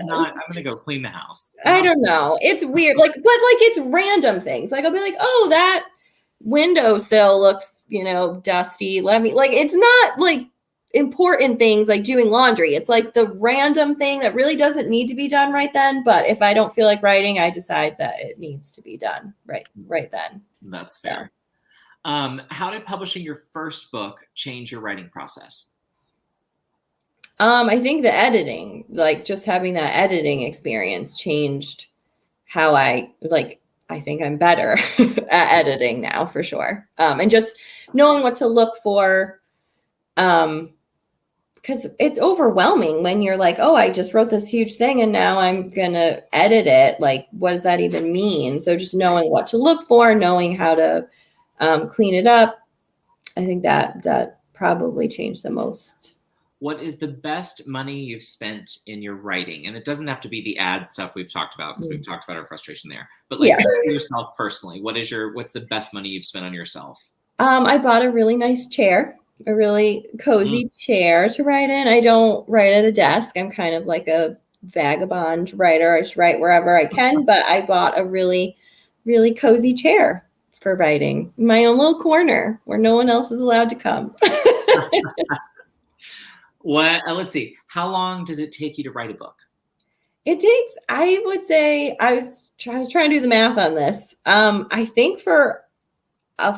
going to go clean the house. I don't know. It's weird. But it's random things. Like I'll be like, oh, that windowsill looks, dusty. It's not like important things like doing laundry. It's like the random thing that really doesn't need to be done right then. But if I don't feel like writing, I decide that it needs to be done right then. That's fair. Yeah. How did publishing your first book change your writing process? I think the editing, like just having that editing experience changed how I think I'm better at editing now for sure. And just knowing what to look for, because it's overwhelming when you're like, oh, I just wrote this huge thing and now I'm going to edit it. Like, what does that even mean? So just knowing what to look for, knowing how to clean it up. I think that probably changed the most. What is the best money you've spent in your writing? And it doesn't have to be the ad stuff we've talked about, because we've talked about our frustration there. But for yourself personally, what's the best money you've spent on yourself? I bought a really nice chair, a really cozy chair to write in. I don't write at a desk. I'm kind of like a vagabond writer. I just write wherever I can. But I bought a really, really cozy chair for writing, my own little corner where no one else is allowed to come. Let's see. How long does it take you to write a book? It takes, I would say, I was trying to do the math on this. I think for I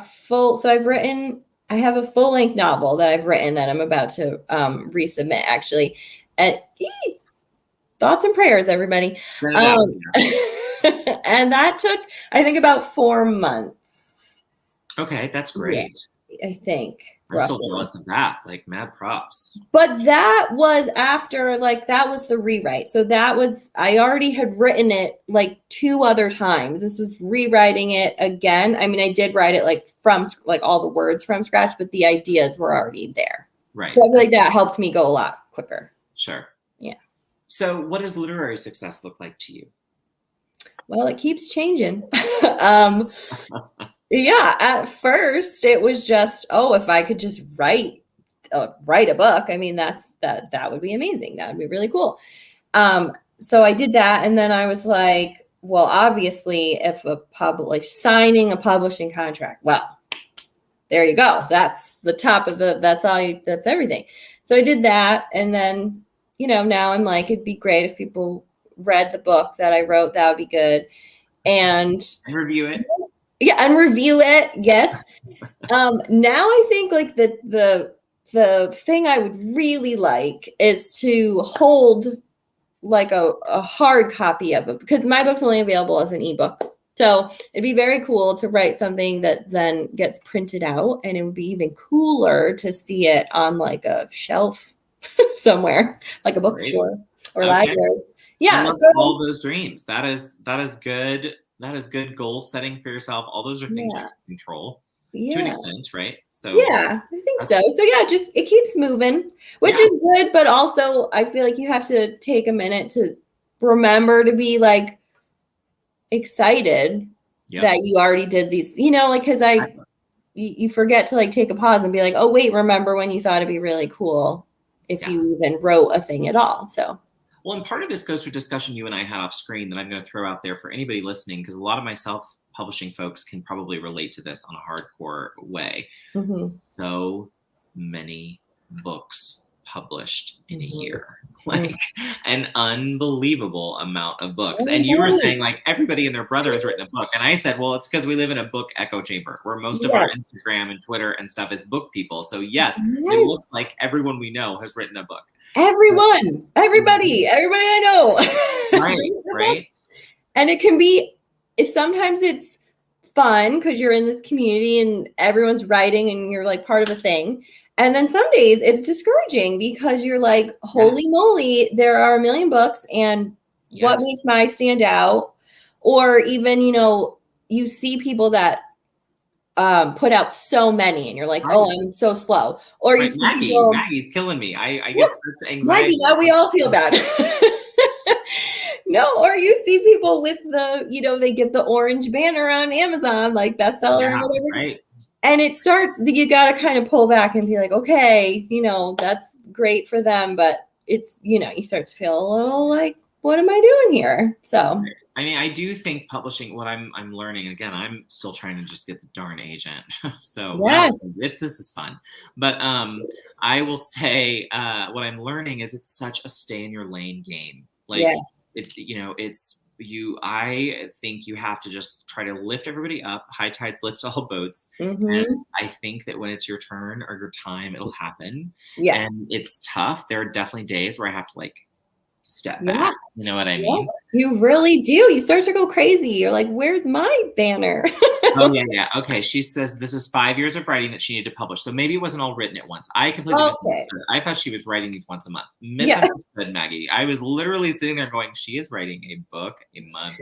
have a full length novel that I've written that I'm about to resubmit actually. And thoughts and prayers, everybody. And that took, I think, about 4 months. Okay, that's great. Yeah, I think. I'm so jealous of that. Like, mad props. But that was after, that was the rewrite. So I already had written it 2 other times. This was rewriting it again. I mean, I did write it from all the words from scratch, but the ideas were already there. Right. So I feel like that helped me go a lot quicker. Sure. Yeah. So what does literary success look like to you? Well, it keeps changing. Yeah, at first it was just, oh, if I could just write a book, I mean, that would be amazing. That would be really cool. So I did that, and then I was like, well, obviously, if signing a publishing contract, well, there you go. That's the top of that's everything. So I did that, and then, now I'm like, it'd be great if people read the book that I wrote. That would be good. And review it. Yeah, and review it. Yes. Now I think like the thing I would really like is to hold like a hard copy of it, because my book's only available as an ebook. So it'd be very cool to write something that then gets printed out, and it would be even cooler to see it on like a shelf somewhere, like a bookstore or library. Yeah. All those dreams. That is good. That is good goal setting for yourself. All those are things you can control to an extent, right? So yeah, I think so. So yeah, just it keeps moving, which is good, but also I feel like you have to take a minute to remember to be like excited that you already did these, like, because you forget to like take a pause and be like, oh wait, remember when you thought it'd be really cool if you even wrote a thing at all. So well, and part of this goes to a discussion you and I had off screen that I'm going to throw out there for anybody listening, because a lot of my self-publishing folks can probably relate to this on a hardcore way. Mm-hmm. So many books published in a year, like an unbelievable amount of books. And you were saying like everybody and their brother has written a book. And I said, well, it's because we live in a book echo chamber where most of our Instagram and Twitter and stuff is book people. So yes, it looks like everyone we know has written a book. Everybody I know. Right. And it can be, sometimes it's fun because you're in this community and everyone's writing and you're like part of a thing. And then some days it's discouraging because you're like, holy moly, there are a million books, and what makes mine stand out? Or even, you see people that put out so many and you're like, oh, I'm so slow. Or you see Maggie's killing me. I get such anxiety. Maggie, we all feel bad. No, or you see people with the, they get the orange banner on Amazon, like bestseller or whatever. Right. And it starts, you got to kind of pull back and be like, okay, that's great for them. But it's, you start to feel a little like, what am I doing here? So, I mean, I do think publishing, what I'm learning, again, I'm still trying to just get the darn agent. So this is fun. But I will say what I'm learning is it's such a stay in your lane game. Like, I think you have to just try to lift everybody up. High tides lift all boats. And I think that when it's your turn or your time, it'll happen. And it's tough. There are definitely days where I have to like step back. You know what I mean? You really do. You start to go crazy. You're like, where's my banner? Okay. She says this is 5 years of writing that she needed to publish. So maybe it wasn't all written at once. I completely misunderstood. I thought she was writing these once a month. Misunderstood, Maggie. I was literally sitting there going, she is writing a book a month.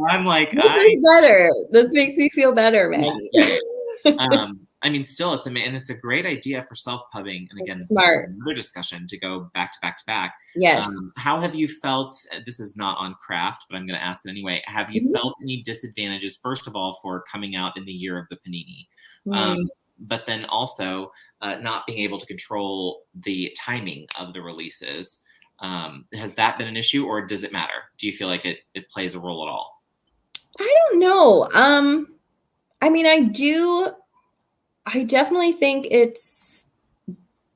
I'm like, this is better. This makes me feel better, Maggie. I mean, still, it's a great idea for self-pubbing. And again, this is another discussion to go back to back to back. Yes. How have you felt? This is not on craft, but I'm going to ask it anyway. Have you felt any disadvantages, first of all, for coming out in the year of the Panini? But then also not being able to control the timing of the releases. Has that been an issue, or does it matter? Do you feel like it plays a role at all? I don't know. I mean, I definitely think it's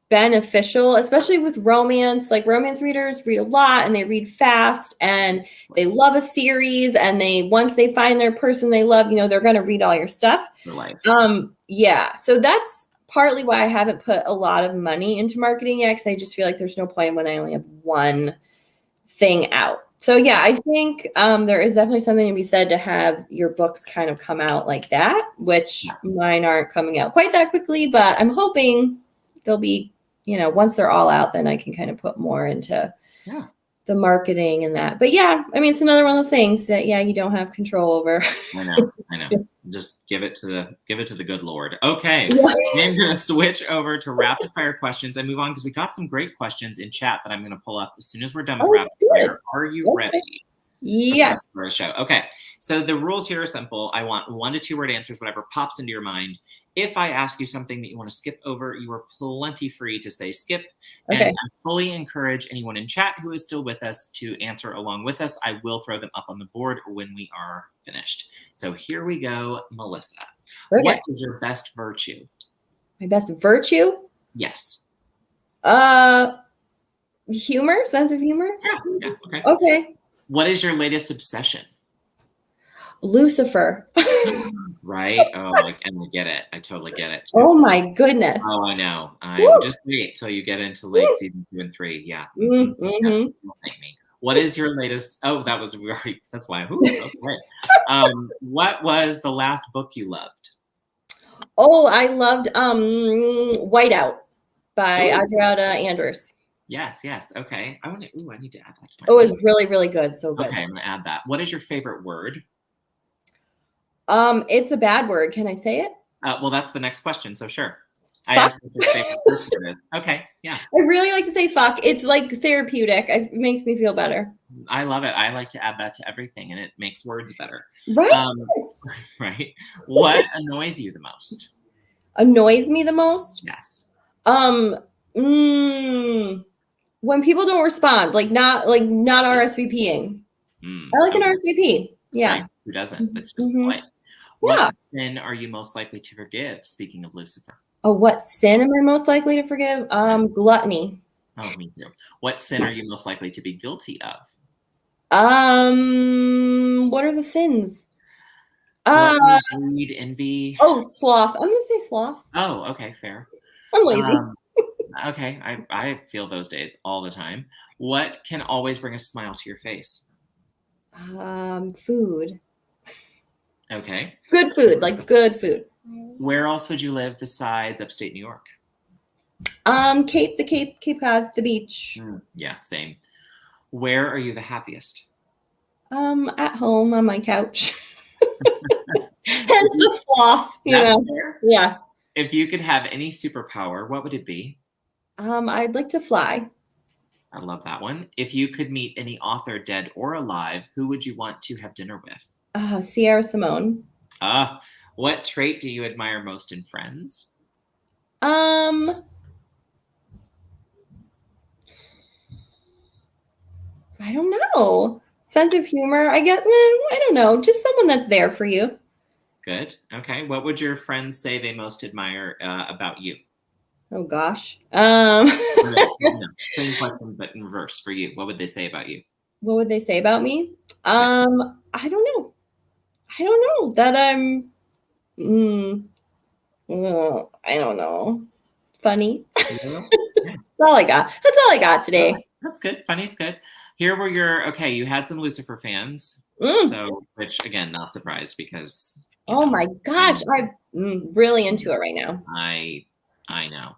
beneficial, especially with romance. Like, romance readers read a lot and they read fast and they love a series, and once they find their person they love, they're going to read all your stuff. Your life. So that's partly why I haven't put a lot of money into marketing yet, because I just feel like there's no point when I only have one thing out. So yeah, I think there is definitely something to be said to have your books kind of come out like that, which mine aren't coming out quite that quickly, but I'm hoping they'll be, once they're all out, then I can kind of put more into the marketing and that. But yeah, I mean, it's another one of those things that, yeah, you don't have control over. I know. Just give it to the good Lord. Okay. Yeah. I'm going to switch over to rapid fire questions and move on because we got some great questions in chat that I'm going to pull up as soon as we're done with rapid fire. Are you ready? Yes. For a show. Okay. So the rules here are simple. I want 1 to 2 word answers, whatever pops into your mind. If I ask you something that you want to skip over, you are plenty free to say skip. Okay. And I fully encourage anyone in chat who is still with us to answer along with us. I will throw them up on the board when we are finished. So here we go, Melissa. Okay. What is your best virtue? My best virtue? Yes. Humor, sense of humor? Yeah. Okay. Okay. What is your latest obsession? Lucifer. Right? Oh, I get it. I totally get it. Oh my goodness. Oh, I know. Just wait till you get into season 2 and 3. Yeah. Mm-hmm. Yeah, thank me. What is your latest? Oh, that's why. Okay. What was the last book you loved? Oh, I loved Whiteout by Adriana Anders. Yes. Okay. I need to add that to my list. It's really, really good. So good. Okay, I'm gonna add that. What is your favorite word? It's a bad word. Can I say it? Well, that's the next question. So sure. Fuck? I asked what your favorite word is. Okay. Yeah. I really like to say fuck. It's like therapeutic. It makes me feel better. I love it. I like to add that to everything, and it makes words better. Right. Right. What annoys you the most? Annoys me the most? Yes. When people don't respond, not RSVPing. I like an RSVP. Yeah. Right. Who doesn't? It's just the way. What sin are you most likely to forgive? Speaking of Lucifer. Oh, what sin am I most likely to forgive? Gluttony. Oh, me too. What sin are you most likely to be guilty of? What are the sins? Greed, envy. Oh, sloth. I'm gonna say sloth. Oh, okay, fair. I'm lazy. Okay, I feel those days all the time. What can always bring a smile to your face? Food. Okay. Good food, like good food. Where else would you live besides upstate New York? Cape Cod, the beach. Yeah, same. Where are you the happiest? At home on my couch. Hence the sloth, you know. Fair. Yeah. If you could have any superpower, what would it be? I'd like to fly. I love that one. If you could meet any author, dead or alive, who would you want to have dinner with? Sierra Simone. What trait do you admire most in friends? I don't know. Sense of humor. I guess. I don't know. Just someone that's there for you. Good. Okay. What would your friends say they most admire about you? Oh gosh. Same question, but in reverse for you. What would they say about you? What would they say about me? I don't know. That I'm. I don't know. Funny. Yeah. That's all I got. That's all I got today. That's good. Funny's good. Here were you had some Lucifer fans. So, which again, not surprised because. Oh my gosh, I'm really into it right now. I know.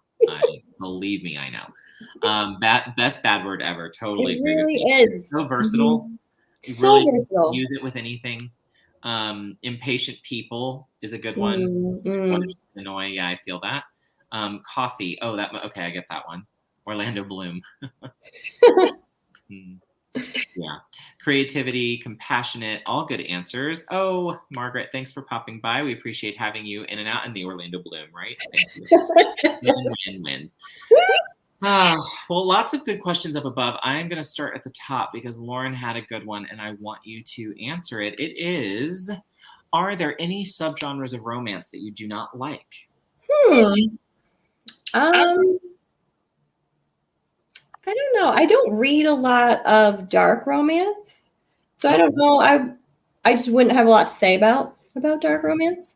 Believe me, I know. Best bad word ever. Totally. It really is. So versatile. So really versatile. Use it with anything. Impatient people is a good one. Annoying. Yeah, I feel that. Coffee. Oh, okay. I get that one. Orlando Bloom. Yeah. Creativity, compassionate, all good answers. Oh, Margaret, thanks for popping by. We appreciate having you in and out in the Orlando Bloom, right? Thank you. Win. Well, lots of good questions up above. I'm going to start at the top because Lauren had a good one and I want you to answer it. It is, are there any subgenres of romance that you do not like? I don't know. I don't read a lot of dark romance. So I don't know. I just wouldn't have a lot to say about dark romance.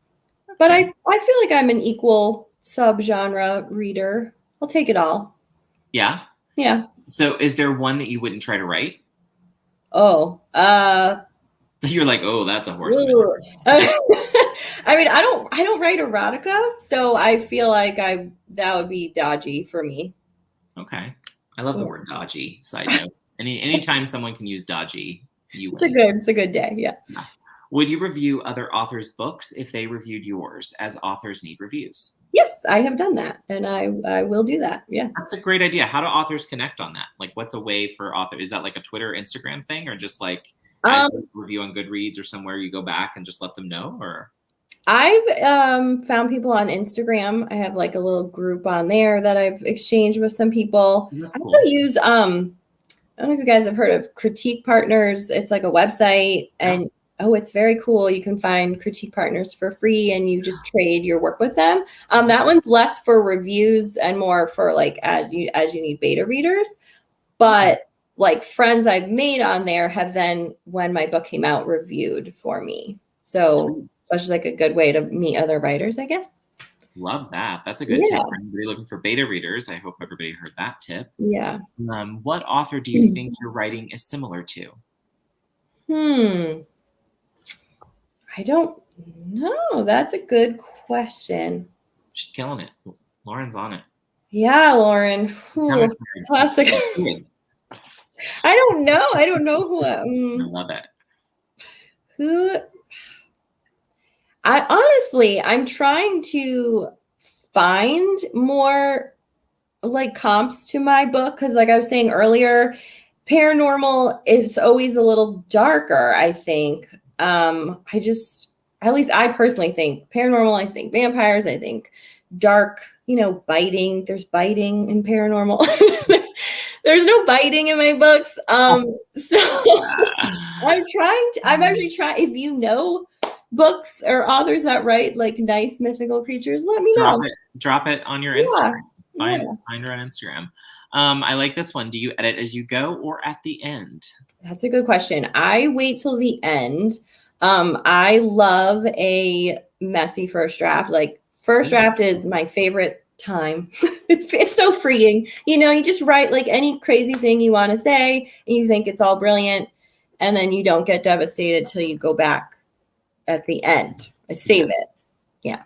But I feel like I'm an equal subgenre reader. I'll take it all. Yeah? Yeah. So is there one that you wouldn't try to write? Oh. You're like, oh, that's a horse. I mean, I don't write erotica, so I feel like that would be dodgy for me. Okay. I love the word dodgy. Side note. Anytime someone can use dodgy, you win. It's a good day. Yeah. Would you review other authors' books if they reviewed yours, as authors need reviews? Yes, I have done that, and I will do that. Yeah. That's a great idea. How do authors connect on that? Like, what's a way for authors? Is that like a Twitter, Instagram thing, or just like as you review on Goodreads or somewhere you go back and just let them know? Or I've found people on Instagram. I have like a little group on there that I've exchanged with some people. That's I cool. also use I don't know if you guys have heard of Critique Partners. It's like a website, and it's very cool. You can find critique partners for free, and you just trade your work with them. That one's less for reviews and more for like as you need beta readers. But like friends I've made on there have then, when my book came out, reviewed for me. So that's just like a good way to meet other writers, I guess. Love that. That's a good tip for anybody looking for beta readers. I hope everybody heard that tip. Yeah. What author do you think your writing is similar to? I don't know. That's a good question. She's killing it. Lauren's on it. Yeah, Lauren. Classic. I don't know. I don't know who. I love it. I'm trying to find more like comps to my book, because like I was saying earlier, paranormal is always a little darker, I think. At least I personally think paranormal, I think vampires, I think dark, biting. There's biting in paranormal. There's no biting in my books. So I'm actually trying, if you know books or authors that write like nice mythical creatures, let me know. Drop it on your Instagram. Find her on Instagram. I like this one. Do you edit as you go or at the end? That's a good question. I wait till the end. I love a messy first draft. Like first draft is my favorite time. It's so freeing. You just write like any crazy thing you want to say and you think it's all brilliant, and then you don't get devastated till you go back at the end. I save it. Yeah.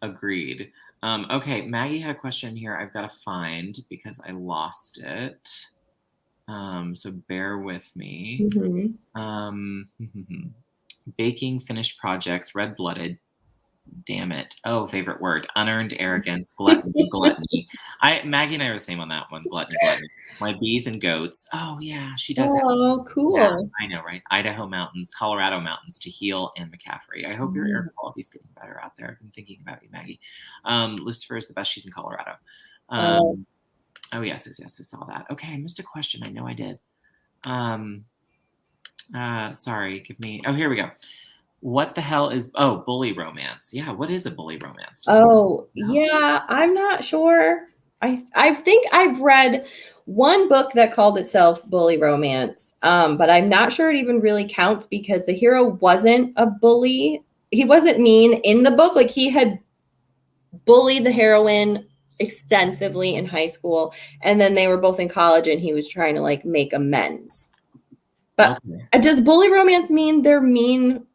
Agreed. Okay, Maggie had a question here I've got to find because I lost it. So bear with me. Baking finished projects, red-blooded. Damn it. Oh, favorite word. Unearned arrogance, gluttony. Maggie and I are the same on that one. Gluttony. My bees and goats. Oh, yeah, she does that. Oh, cool. Yeah, I know, right? Idaho mountains, Colorado mountains, to heal, and McCaffrey. I hope your air quality's getting better out there. I've been thinking about you, Maggie. Lucifer is the best. She's in Colorado. Oh, yes, we saw that. Okay, I missed a question. I know I did. Sorry, give me. Oh, here we go. What the hell is bully romance? Yeah, what is a bully romance? Yeah, I'm not sure. I think I've read one book that called itself bully romance, but I'm not sure it even really counts because the hero wasn't a bully. He wasn't mean in the book. Like he had bullied the heroine extensively in high school, and then they were both in college and he was trying to like make amends. But does bully romance mean they're mean?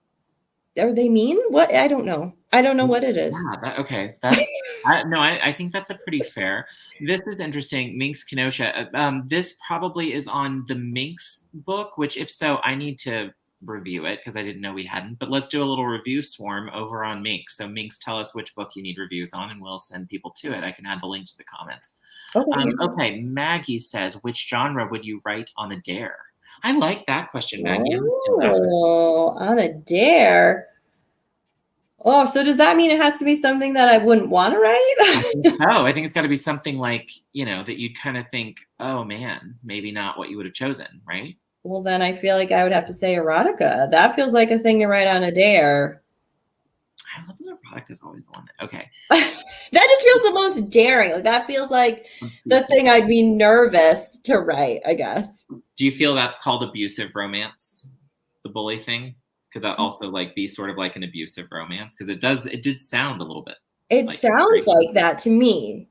Are they mean? What? I don't know. I don't know what it is. Yeah, that's I think that's a pretty fair. This is interesting. Minx Kenosha. This probably is on the Minx book, which if so, I need to review it because I didn't know we hadn't. But let's do a little review swarm over on Minx. So Minx, tell us which book you need reviews on, and we'll send people to it. I can add the link to the comments. Okay. Maggie says, which genre would you write on a dare? I like that question, Maggie. On a dare. Oh, so does that mean it has to be something that I wouldn't want to write? I think it's got to be something like, that you'd kind of think, oh man, maybe not what you would have chosen, right? Well, then I feel like I would have to say erotica. That feels like a thing to write on a dare. I love that erotica is always the one. Okay. That just feels the most daring. Like that feels like the thing I'd be nervous to write, I guess. Do you feel that's called abusive romance? The bully thing? Could that also like be sort of like an abusive romance? Because it did sound a little bit. It sounds like that to me.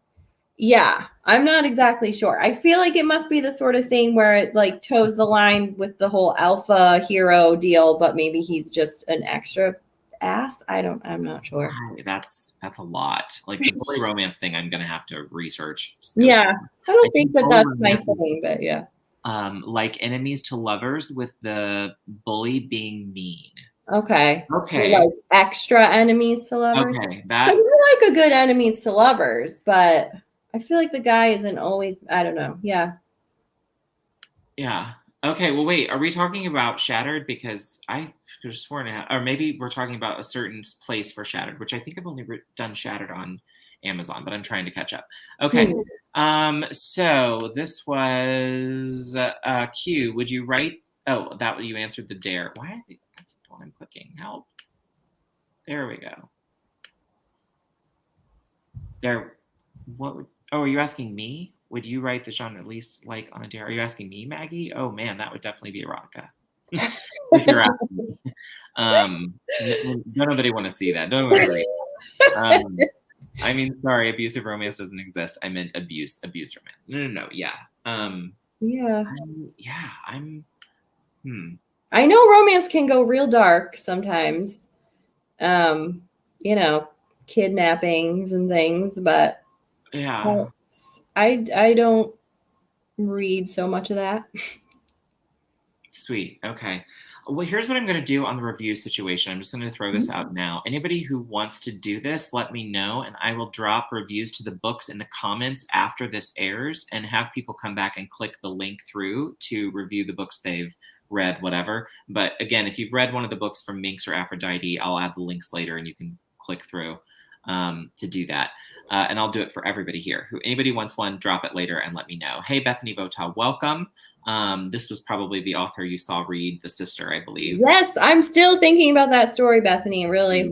Yeah, I'm not exactly sure. I feel like it must be the sort of thing where it like toes the line with the whole alpha hero deal, but maybe he's just an extra ass. I'm not sure. That's a lot. Like the bully romance thing, I'm gonna have to research. Yeah, I don't think that bully that's my romance, thing, but yeah. like enemies to lovers, with the bully being mean. Okay. Okay. So like extra enemies to lovers. Okay, I like a good enemies to lovers, but I feel like the guy isn't always. I don't know. Yeah. Yeah. Okay. Well, wait. Are we talking about Shattered? Because I could have sworn, or maybe we're talking about a certain place for Shattered, which I think I've only done Shattered on Amazon, but I'm trying to catch up. Okay. So this was Q. Would you write? Oh, that you answered the dare. Why? That's the one I'm clicking. Help. There we go. There. What? Oh, are you asking me? Would you write the genre least like on a dare? Are you asking me, Maggie? Oh man, that would definitely be erotica. If you're asking me. Don't nobody want to see that. Don't agree. I mean, sorry, abusive romance doesn't exist. I meant abuse romance. No. Yeah. Yeah. I know romance can go real dark sometimes. Kidnappings and things, but yeah. I don't read so much of that. Sweet. Okay. Well, here's what I'm going to do on the review situation. I'm just going to throw this out now. Anybody who wants to do this, let me know, and I will drop reviews to the books in the comments after this airs and have people come back and click the link through to review the books they've read, whatever. But again, if you've read one of the books from Minx or Aphrodite, I'll add the links later and you can click through to do that. And I'll do it for everybody here. Anybody wants one, drop it later and let me know. Hey, Bethany Vota, welcome. This was probably the author you saw read The Sister, I believe. Yes, I'm still thinking about that story, Bethany. Really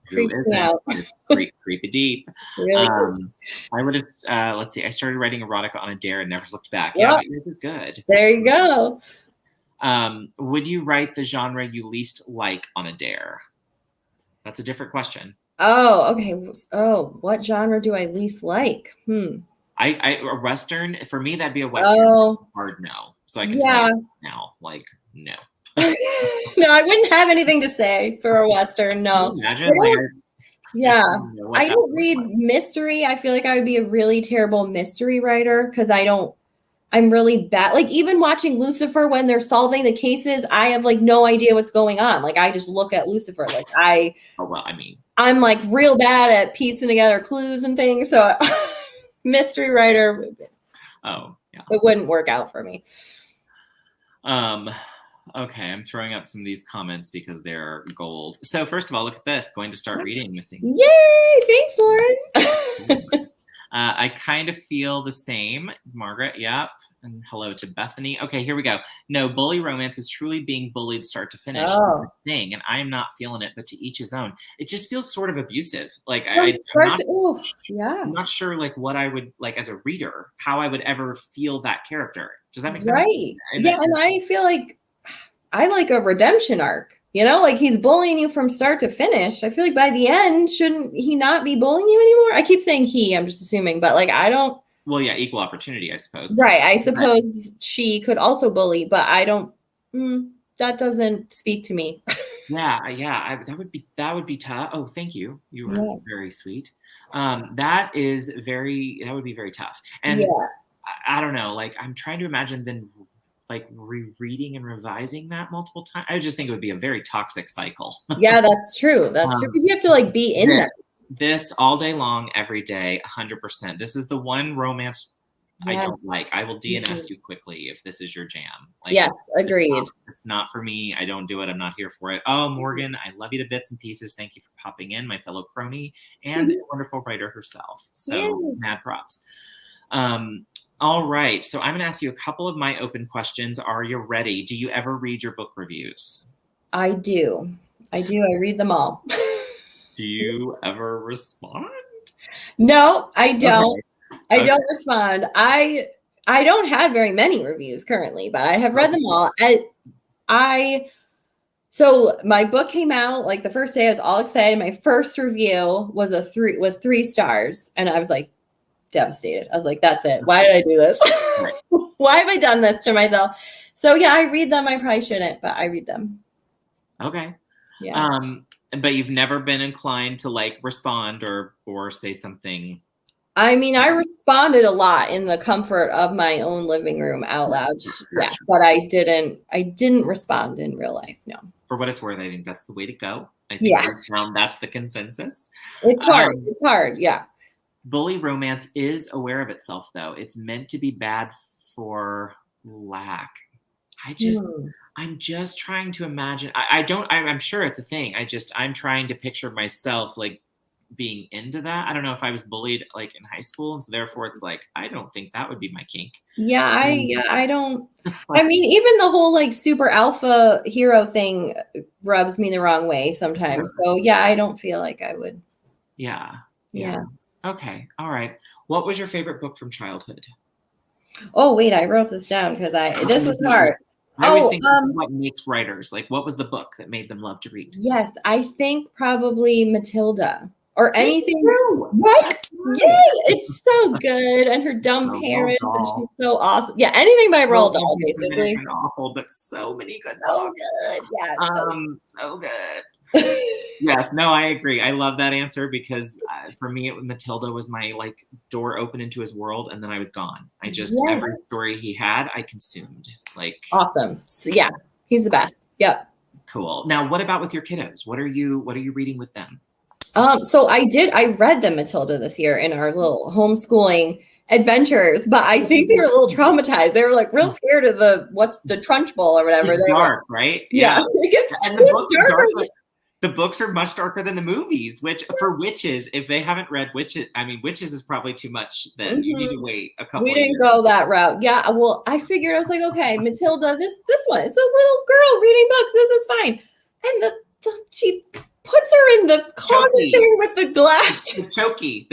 creeps me out. Creepy deep. Really I would have, let's see, I started writing erotica on a dare and never looked back. Yeah, but yours is good. There you go. Would you write the genre you least like on a dare? That's a different question. Oh, okay. Oh, what genre do I least like? A Western, for me, that'd be a Western. Hard no. So I can tell you now, like, no. No, I wouldn't have anything to say for a Western. No. Imagine, I don't read mystery. I feel like I would be a really terrible mystery writer because I'm really bad. Like even watching Lucifer when they're solving the cases, I have like no idea what's going on. Like I just look at Lucifer. Like I'm like real bad at piecing together clues and things. So mystery writer. Oh, yeah. It wouldn't work out for me. Okay, I'm throwing up some of these comments because they're gold. So first of all, look at this. Going to start reading Missing. Yay! Thanks, Lauren. I kind of feel the same. Margaret, yep. And hello to Bethany. Okay, here we go. No, bully romance is truly being bullied start to finish. Thing, and I am not feeling it, but to each his own. It just feels sort of abusive. Like I'm not sure like what I would like as a reader, how I would ever feel that character. Does that make sense? Right. Yeah, and I feel like I like a redemption arc. You know, like he's bullying you from start to finish. I feel like by the end, shouldn't he not be bullying you anymore? I keep saying he, I'm just assuming, but like I don't. Well, yeah, equal opportunity, I suppose. Right. I suppose she could also bully, but I don't. That doesn't speak to me. Yeah. That would be tough. Oh, thank you. You were very sweet. That would be very tough. And I don't know. Like I'm trying to imagine then. Like rereading and revising that multiple times. I just think it would be a very toxic cycle. Yeah, that's true. That's true. You have to like be in that. This all day long, every day, 100%. This is the one romance I don't like. I will DNF you quickly if this is your jam. Like, yes, agreed. It's not for me. I don't do it. I'm not here for it. Oh, Morgan, I love you to bits and pieces. Thank you for popping in, my fellow crony and a wonderful writer herself. So mad props. All right, so I'm going to ask you a couple of my open questions. Are you ready? Do you ever read your book reviews? I do. I read them all. Do you ever respond? No, I don't. Okay. I don't respond. I don't have very many reviews currently, but I have read them all. So my book came out like the first day. I was all excited. My first review was 3 stars, and I was like, devastated. I was like, that's it. Why did I do this? Why have I done this to myself? So yeah, I read them. I probably shouldn't, but I read them. Okay. Yeah. But you've never been inclined to like respond or say something. I mean, I responded a lot in the comfort of my own living room out loud. Yeah, but I didn't respond in real life. No. For what it's worth, I think that's the way to go. I think that's the consensus. It's hard. It's hard. Yeah. Bully romance is aware of itself, though. It's meant to be bad for lack. I'm just trying to imagine. I'm sure it's a thing. I'm trying to picture myself like being into that. I don't know if I was bullied like in high school, and so therefore it's like I don't think that would be my kink. I don't. I mean, even the whole like super alpha hero thing rubs me the wrong way sometimes. So yeah, I don't feel like I would. Yeah. Okay. All right. What was your favorite book from childhood? Oh wait, I wrote this down because this was hard. I always think what makes writers, like what was the book that made them love to read? Yes, I think probably Matilda or anything. Right? Yay! It's so good. And her dumb parents, and she's so awesome. Yeah, anything by Roald Dahl, basically. Awful, but so many good books. So good. Yeah. So good. Yes, no, I agree. I love that answer because for me, Matilda was my like door open into his world, and then I was gone. Every story he had, I consumed. Like awesome. So, yeah, he's the best. Yep. Cool. Now, what about with your kiddos? What are you reading with them? So I read them Matilda this year in our little homeschooling adventures, but I think they were a little traumatized. They were like real scared of the Trunchbull or whatever. It's dark, right? Yeah. The books are much darker than the movies, which for witches, if they haven't read Witches, Witches is probably too much then. You need to wait a couple We of didn't years. go that route. Yeah, well, I figured, I was like, okay, Matilda, this one, it's a little girl reading books. This is fine. And she puts her in the closet thing with the glass. The chokey.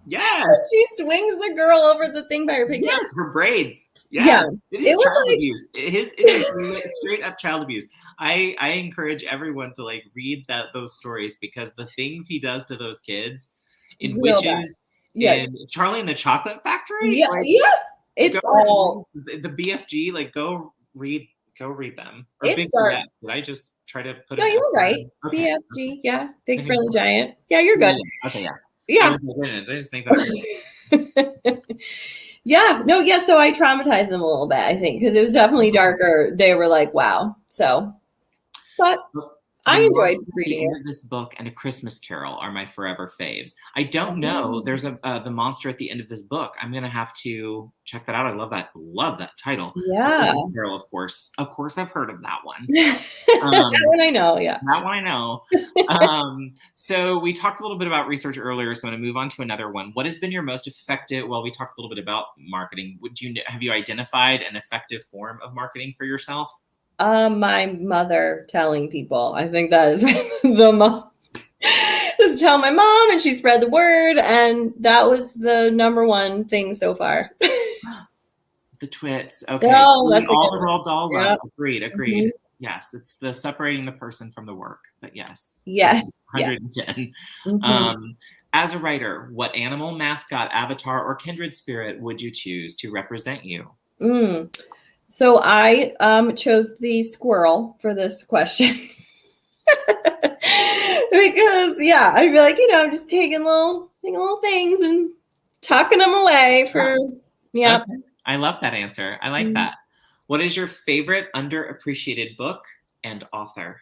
Yes. She swings the girl over the thing by her pigtails. Yes, her braids. Yes. Yeah. It is child abuse. It is straight up child abuse. I encourage everyone to like read those stories because the things he does to those kids in Witches, in Charlie and the Chocolate Factory. Yeah, it's all the BFG. Like go read them. Or it's Big dark. Did I just try to put it? No, you're right. Okay. BFG, yeah, Big Friendly Giant. Yeah, you're good. Okay, yeah. I just think that. So I traumatized them a little bit, I think, because it was definitely darker. They were like, wow. So, but I enjoyed reading it. This book and A Christmas Carol are my forever faves. I don't know. There's the monster at the end of this book. I'm gonna have to check that out. I love that title. Yeah, Christmas Carol, of course. I've heard of that one. That one I know. Yeah, that one I know. So we talked a little bit about research earlier, so I'm gonna move on to another one. What has been your most effective? Well, we talked a little bit about marketing. Have you identified an effective form of marketing for yourself? My mother telling people. I think that is the most. Just tell my mom, and she spread the word, and that was the number one thing so far. The twits. Okay. Oh, that's all the Roald Dahl love. Yep. Agreed. Mm-hmm. Yes, it's the separating the person from the work. But yes. 110. Mm-hmm. As a writer, what animal, mascot, avatar, or kindred spirit would you choose to represent you? So I chose the squirrel for this question because I feel like I'm just taking little things and tucking them away for Okay. I love that answer. I like that. What is your favorite underappreciated book and author?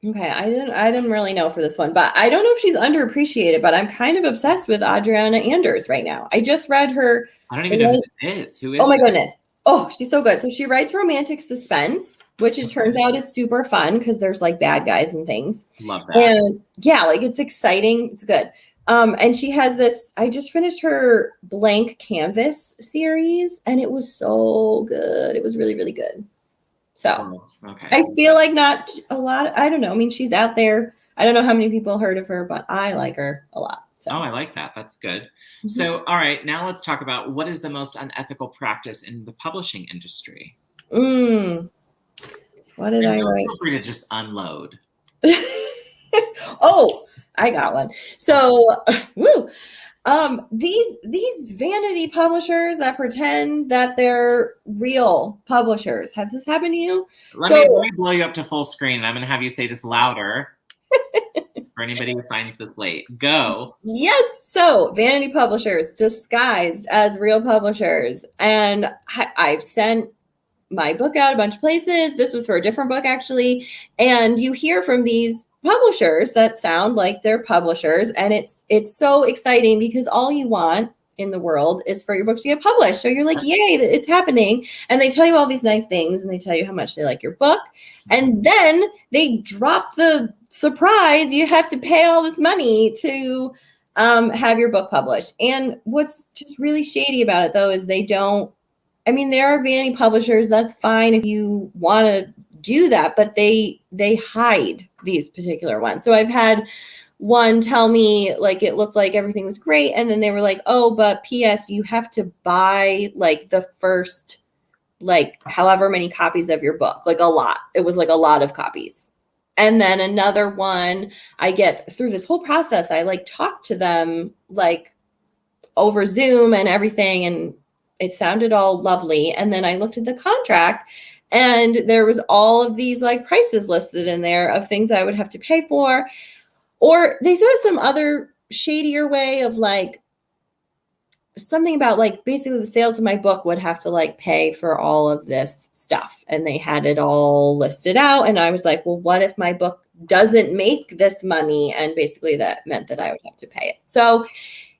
Okay, I didn't really know for this one, but I don't know if she's underappreciated, but I'm kind of obsessed with Adriana Anders right now. I just read her. I don't even know who this is. Who is? Oh my goodness. Oh, she's so good. So she writes romantic suspense, which it turns out is super fun because there's like bad guys and things. Love that. And it's exciting. It's good. And she has this, I just finished her Blank Canvas series and it was so good. It was really, really good. So I feel like not a lot. I don't know. I mean, she's out there. I don't know how many people heard of her, but I like her a lot. So. Oh, I like that. That's good. Mm-hmm. So, all right, now let's talk about what is the most unethical practice in the publishing industry? What did I write? Feel free to just unload. Oh, I got one. So, These vanity publishers that pretend that they're real publishers. Have this happened to you? Let me blow you up to full screen. I'm going to have you say this louder for anybody who finds this late. Go. Yes. So vanity publishers disguised as real publishers. And I've sent my book out a bunch of places. This was for a different book, actually. And you hear from these publishers that sound like they're publishers. And it's so exciting because all you want in the world is for your book to get published. So you're like, yay, it's happening. And they tell you all these nice things and they tell you how much they like your book. And then they drop the surprise. You have to pay all this money to have your book published. And what's just really shady about it, though, is they don't, I mean, there are vanity publishers. That's fine if you want to do that, but they hide these particular ones. So I've had one tell me like it looked like everything was great, and then they were like, oh, but PS, you have to buy like the first like however many copies of your book, like a lot. It was like a lot of copies. And then another one, I get through this whole process, I like talk to them like over Zoom and everything, and it sounded all lovely. And then I looked at the contract and there was all of these like prices listed in there of things I would have to pay for. Or they said some other shadier way of like something about like basically the sales of my book would have to like pay for all of this stuff. And they had it all listed out. And I was like, well, what if my book doesn't make this money? And basically that meant that I would have to pay it. So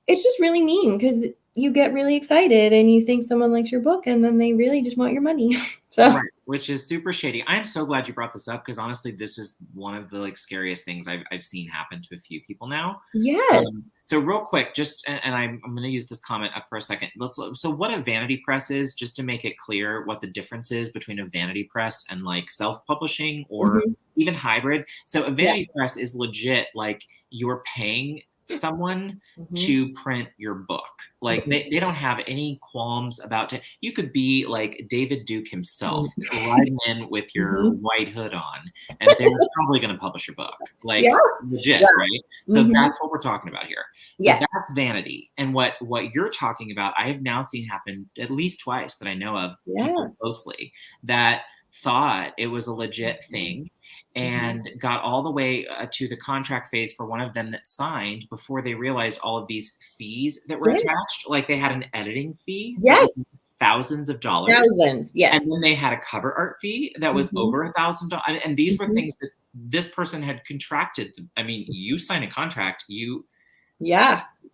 it's just really mean because you get really excited and you think someone likes your book and then they really just want your money. So right, which is super shady. I'm so glad you brought this up because honestly, this is one of the like scariest things I've seen happen to a few people now. Yes. So real quick, just and I'm going to use this comment up for a second. So what a vanity press is, just to make it clear what the difference is between a vanity press and like self-publishing or even hybrid. So a vanity press is legit, like you're paying someone to print your book. Like they don't have any qualms about it. You could be like David Duke himself riding in with your white hood on and they're probably going to publish your book, like legit, right? So that's what we're talking about here. So that's vanity. And what you're talking about, I have now seen happen at least twice that I know of people closely that thought it was a legit thing and got all the way to the contract phase for one of them that signed before they realized all of these fees that were attached. Like they had an editing fee. Yes. Thousands of dollars. Thousands, yes. And then they had a cover art fee that was over $1,000. And these were things that this person had contracted. I mean, you sign a contract,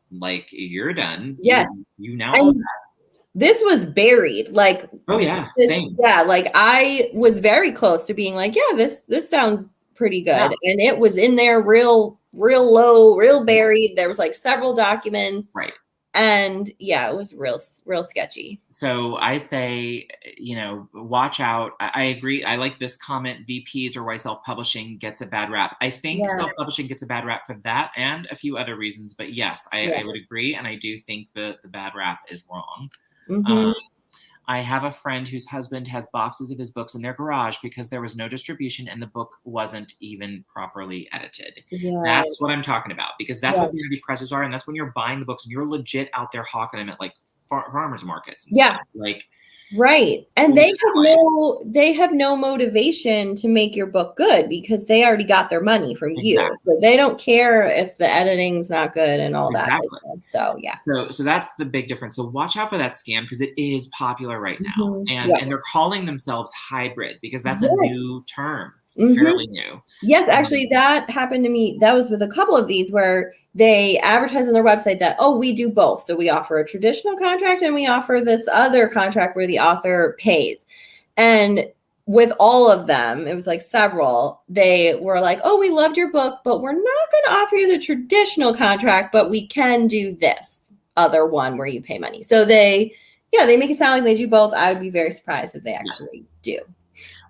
like you're done. Yes. You now own that. This was buried, like same. Yeah, like I was very close to being like, yeah, this sounds pretty good, and it was in there, real low, real buried. There was like several documents, right? And it was real sketchy. So I say, watch out. I agree. I like this comment. VPs or why self-publishing gets a bad rap. I think self-publishing gets a bad rap for that and a few other reasons. But yes, I would agree, and I do think the bad rap is wrong. I have a friend whose husband has boxes of his books in their garage because there was no distribution and the book wasn't even properly edited. That's what I'm talking about, because that's what vanity presses are, and that's when you're buying the books and you're legit out there hawking them at like farmers markets and stuff. Like right. And they have no motivation to make your book good because they already got their money from you. So they don't care if the editing's not good and all that. So So that's the big difference. So watch out for that scam because it is popular right now. And they're calling themselves hybrid because that's a new term. Fairly new. Yes, actually that happened to me. That was with a couple of these where they advertise on their website that, we do both. So we offer a traditional contract and we offer this other contract where the author pays. And with all of them, it was like several, they were like, we loved your book, but we're not going to offer you the traditional contract, but we can do this other one where you pay money. So they make it sound like they do both. I would be very surprised if they actually do.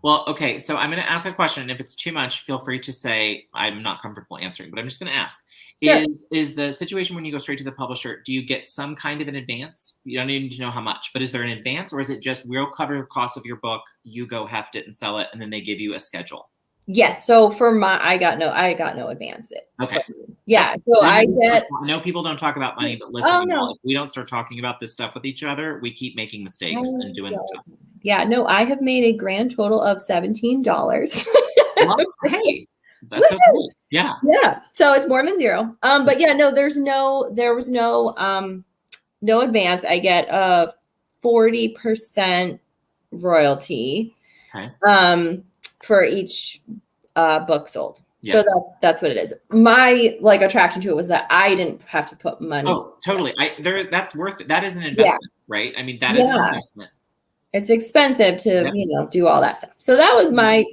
Well, okay, so I'm going to ask a question, and if it's too much, feel free to say I'm not comfortable answering, but I'm just going to ask. Sure. Is the situation when you go straight to the publisher, do you get some kind of an advance? You don't need to know how much, but is there an advance, or is it just we'll cover the cost of your book, you go heft it and sell it, and then they give you a schedule? Yes. So for I got no advance. Okay. Yeah. So I know people don't talk about money, but listen, if we don't start talking about this stuff with each other, we keep making mistakes and doing stuff. Yeah. No, I have made a grand total of $17. Well, hey, that's okay. Yeah. Yeah. So it's more than zero. But yeah, no, there was no advance. I get a 40% royalty. Okay. For each book sold. Yeah. So that's what it is. My attraction to it was that I didn't have to put money. Oh, totally. That's worth it. That is an investment, right? I mean, that is an investment. It's expensive to, do all that stuff. So that was my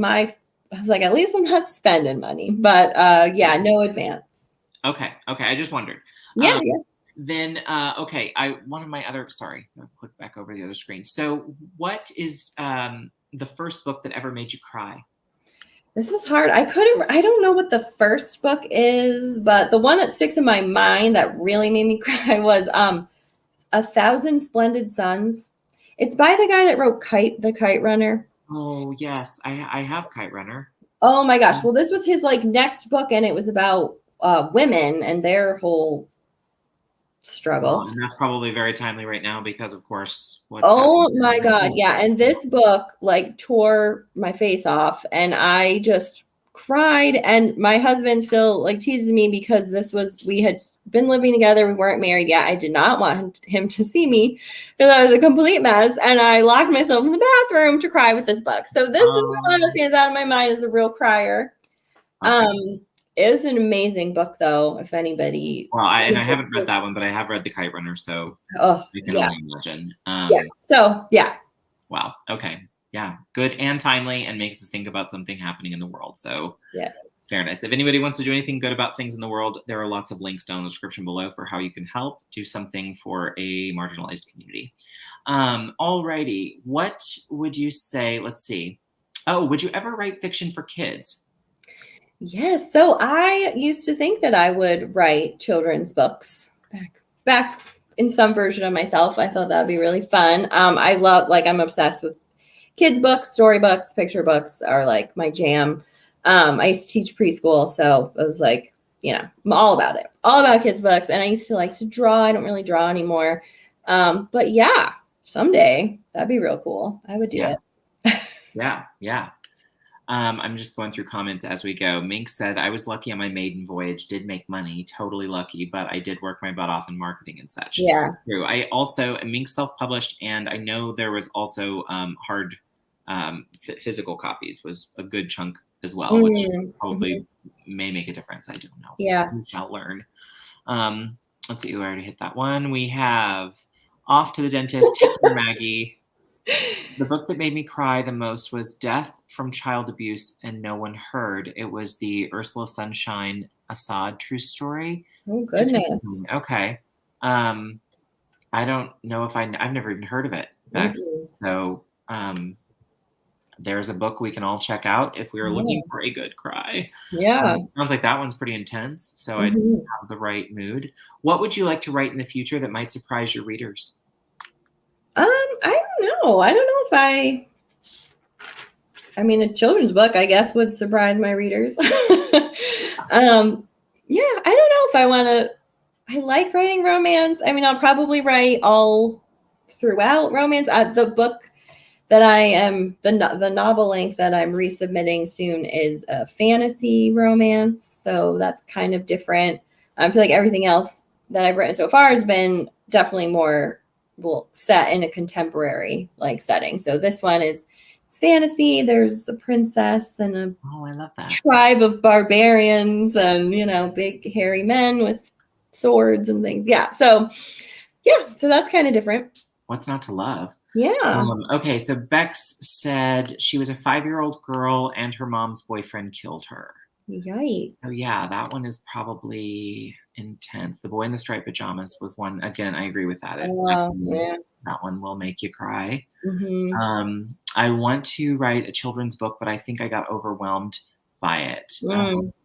I was like, at least I'm not spending money, but no advance. Okay. I just wondered. Yeah. Then, okay. Sorry, I'll click back over the other screen. So what is, the first book that ever made you cry? This is hard. I don't know what the first book is, but the one that sticks in my mind that really made me cry was 1,000 Splendid Suns. It's by the guy that wrote The Kite Runner. Oh yes, I have Kite Runner. Oh my gosh. Well, this was his next book, and it was about women and their whole struggle. And that's probably very timely right now because, of course, oh my God. Yeah. And this book tore my face off, and I just cried. And my husband still teases me because we had been living together. We weren't married yet. I did not want him to see me because I was a complete mess. And I locked myself in the bathroom to cry with this book. So this is the one that stands out in my mind as a real crier. Okay. It was an amazing book, though, if anybody. Well, I haven't read that one, but I have read The Kite Runner, so I can only imagine. Wow. Okay. Yeah. Good and timely, and makes us think about something happening in the world. So, yes. Fairness. If anybody wants to do anything good about things in the world, there are lots of links down in the description below for how you can help do something for a marginalized community. Alrighty. What would you say? Let's see. Oh, would you ever write fiction for kids? Yes. So I used to think that I would write children's books back in some version of myself. I thought that would be really fun. I love, I'm obsessed with kids books, storybooks, picture books are my jam. I used to teach preschool, so I was I'm all about it, all about kids books. And I used to draw. I don't really draw anymore. But yeah, someday that'd be real cool. I would do it. Yeah. I'm just going through comments as we go. Mink said, I was lucky on my maiden voyage, did make money, totally lucky, but I did work my butt off in marketing and such. Yeah. True. I also, Mink self-published, and I know there was also hard physical copies was a good chunk as well, which probably may make a difference. I don't know. Yeah. We shall learn. Let's see, I already hit that one. We have Off to the Dentist, Taking Maggie. The book that made me cry the most was Death from Child Abuse and No One Heard. It was the Ursula Sunshine Assad true story. Oh, goodness. Okay. I don't know if I've never even heard of it, Bex. So there's a book we can all check out if we are looking for a good cry. Yeah. Sounds like that one's pretty intense. So I have the right mood. What would you like to write in the future that might surprise your readers? I don't know. I don't know if I mean, a children's book, I guess, would surprise my readers. I don't know if I want to. I like writing romance. I mean, I'll probably write all throughout romance. The book that I am, the novel length that I'm resubmitting soon is a fantasy romance. So that's kind of different. I feel like everything else that I've written so far has been definitely more set in a contemporary setting. So this one it's fantasy. There's a princess and I love that tribe of barbarians and big hairy men with swords and things. So that's kind of different. What's not to love? Yeah. Okay, so Bex said she was a 5-year-old girl and her mom's boyfriend killed her. Yikes. So yeah, that one is probably intense. The Boy in the Striped Pajamas was one. Again, I agree with that. That one will make you cry. I want to write a children's book, but I think I got overwhelmed by it.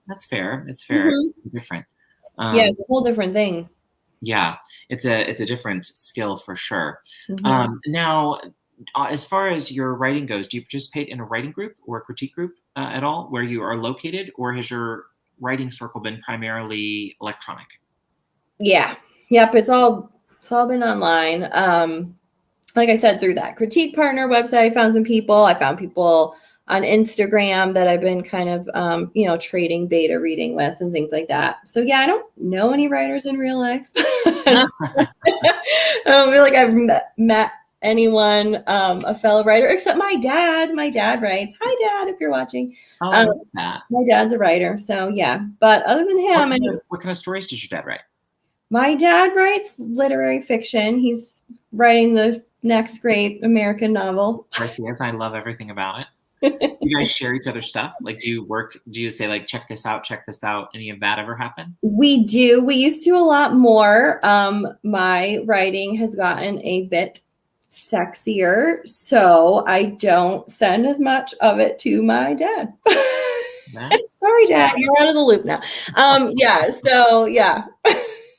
That's fair. It's fair. It's different. It's a whole different thing. Yeah, it's a different skill for sure. Now, as far as your writing goes, do you participate in a writing group or a critique group? at all, where you are located, or has your writing circle been primarily electronic? Yeah. Yep. It's all been online. Like I said, through that critique partner website, I found some people. I found people on Instagram that I've been kind of, trading beta reading with and things like that. So yeah, I don't know any writers in real life. I don't feel like I've met anyone, a fellow writer, except my dad. My dad writes. Hi, Dad, if you're watching. Oh, look at that. My dad's a writer, so yeah. But other than him, what kind of stories does your dad write? My dad writes literary fiction. He's writing the next great American novel. Of course, yes, I love everything about it. You guys share each other's stuff? Like, do you say like, check this out? Any of that ever happen? We do. We used to a lot more. My writing has gotten a bit sexier, so I don't send as much of it to my dad. Sorry, Dad, you're out of the loop now.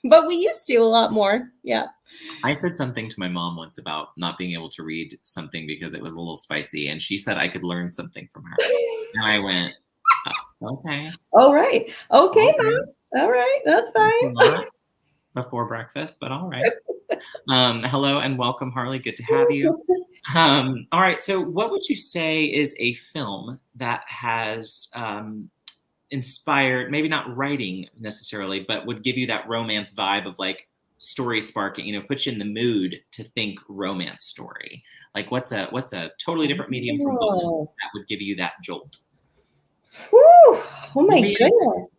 But we used to a lot more. Yeah. I said something to my mom once about not being able to read something because it was a little spicy, and she said I could learn something from her. And I went, okay. All right. Okay, Mom. All right. That's fine. Before breakfast, but all right. Hello and welcome, Harley. Good to have you. All right. So what would you say is a film that has inspired, maybe not writing necessarily, but would give you that romance vibe of like story sparking, put you in the mood to think romance story? Like what's a totally different medium from books that would give you that jolt? Whew. Oh my goodness.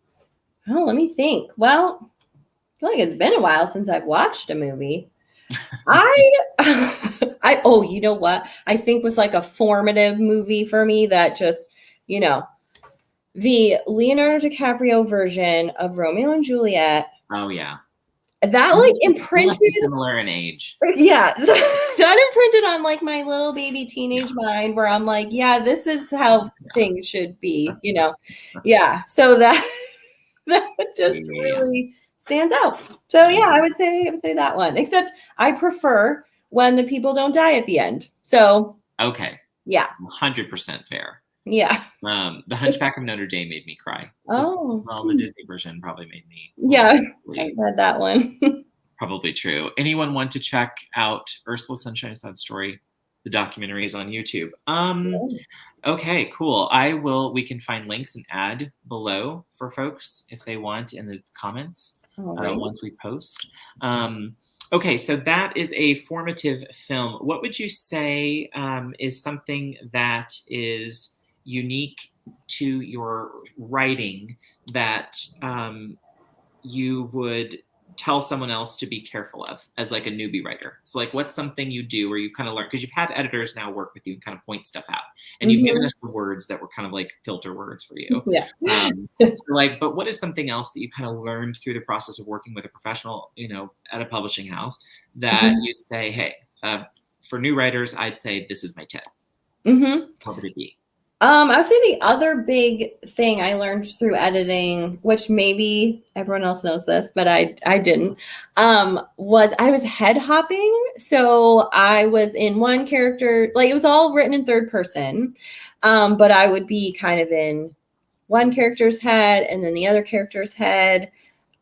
Oh, let me think. Well, I feel like it's been a while since I've watched a movie. You know what? I think was like a formative movie for me that just, the Leonardo DiCaprio version of Romeo and Juliet. Oh yeah. That like imprinted similar in age. Yeah. That imprinted on like my little baby teenage mind where I'm like, yeah, this is how things should be, Yeah. So that just really stands out. So yeah, I would say that one. Except I prefer when the people don't die at the end. So okay. Yeah. 100% fair. Yeah. The Hunchback of Notre Dame made me cry. Oh. Well, the Disney version probably made me. Yeah, I read that one. Probably true. Anyone want to check out Ursula Sunshine's Sad Story? The documentary is on YouTube. Okay, cool. We can find links and add below for folks if they want in the comments once we post. Okay, so that is a formative film. What would you say is something that is unique to your writing that you would tell someone else to be careful of as like a newbie writer? So like what's something you do where you've kind of learned, because you've had editors now work with you and kind of point stuff out, and you've given us the words that were kind of like filter words for you. Yeah. But what is something else that you kind of learned through the process of working with a professional, at a publishing house that you'd say, hey, for new writers, I'd say this is my tip. What would it be? I would say the other big thing I learned through editing, which maybe everyone else knows this, but I didn't, was I was head hopping. So I was in one character, like it was all written in third person, but I would be kind of in one character's head and then the other character's head.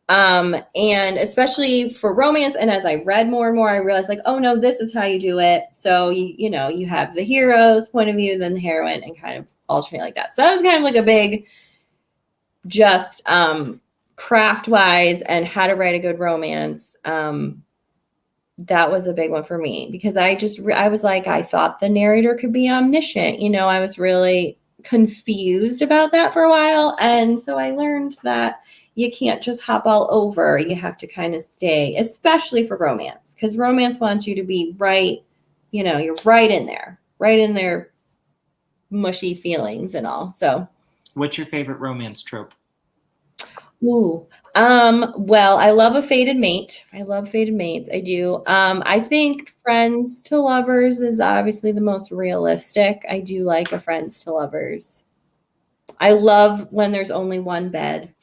And especially for romance, and as I read more and more, I realized like, oh no, this is how you do it. So you have the hero's point of view, then the heroine, and kind of alternate like that. So that was kind of like a big, just craft wise and how to write a good romance. That was a big one for me because I was like, I thought the narrator could be omniscient. I was really confused about that for a while. And so I learned that you can't just hop all over. You have to kind of stay, especially for romance, because romance wants you to be right. You're right in there, mushy feelings and all. So what's your favorite romance trope? Well, I love a fated mate. I love fated mates. I do. I think friends to lovers is obviously the most realistic. I do like a friends to lovers. I love when there's only one bed.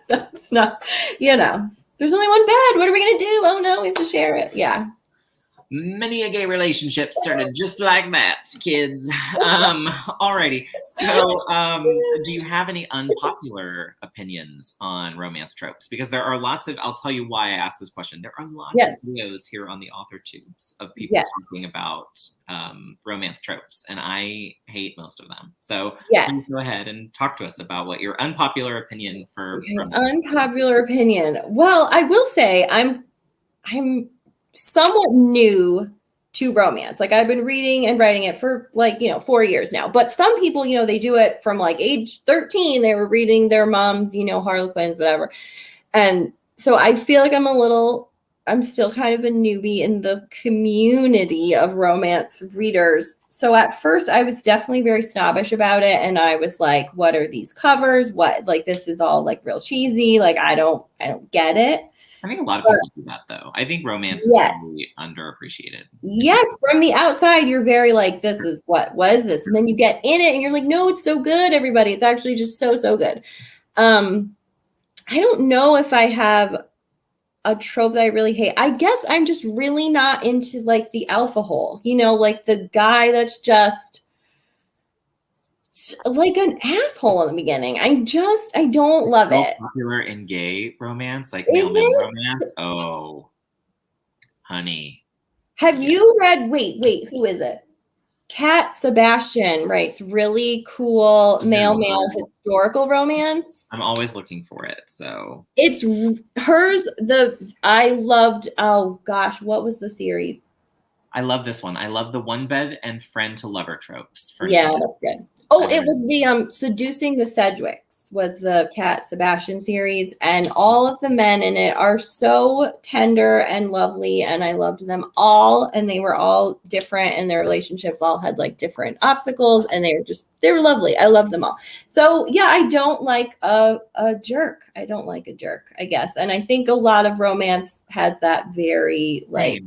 That's not, there's only one bed. What are we going to do? Oh no, we have to share it. Yeah. Many a gay relationship started just like that, kids. Alrighty. So, do you have any unpopular opinions on romance tropes? Because there are lots of, I'll tell you why I asked this question. There are lots of videos here on the author tubes of people talking about romance tropes, and I hate most of them. So please go ahead and talk to us about what your unpopular opinion for unpopular opinion. Well, I will say I'm somewhat new to romance. Like I've been reading and writing it for 4 years now. But some people, they do it from like age 13. They were reading their mom's, Harlequins, whatever. And so I feel like I'm still kind of a newbie in the community of romance readers. So at first I was definitely very snobbish about it. And I was like, what are these covers? What, like, this is all like real cheesy. Like, I don't get it. I think a lot of people do that, though. I think romance is really underappreciated. Yes, from the outside, you're very like, this is what was this? And then you get in it and you're like, no, it's so good, everybody. It's actually just so, so good. I don't know if I have a trope that I really hate. I guess I'm just really not into like the alpha hole, like the guy that's just like an asshole in the beginning. I don't love it. Popular in gay romance, like mailman romance. Oh, honey. Have you read, wait, who is it? Kat Sebastian writes really cool male historical romance. I'm always looking for it. So it's hers. I loved, oh gosh, what was the series? I love this one. I love the one bed and friend to lover tropes. That's good. Oh, it was the Seducing the Sedgwicks was the Kat Sebastian series, and all of the men in it are so tender and lovely, and I loved them all, and they were all different, and their relationships all had like different obstacles, and they were lovely. I loved them all. So yeah, I don't like a jerk. I don't like a jerk, I guess, and I think a lot of romance has that very like,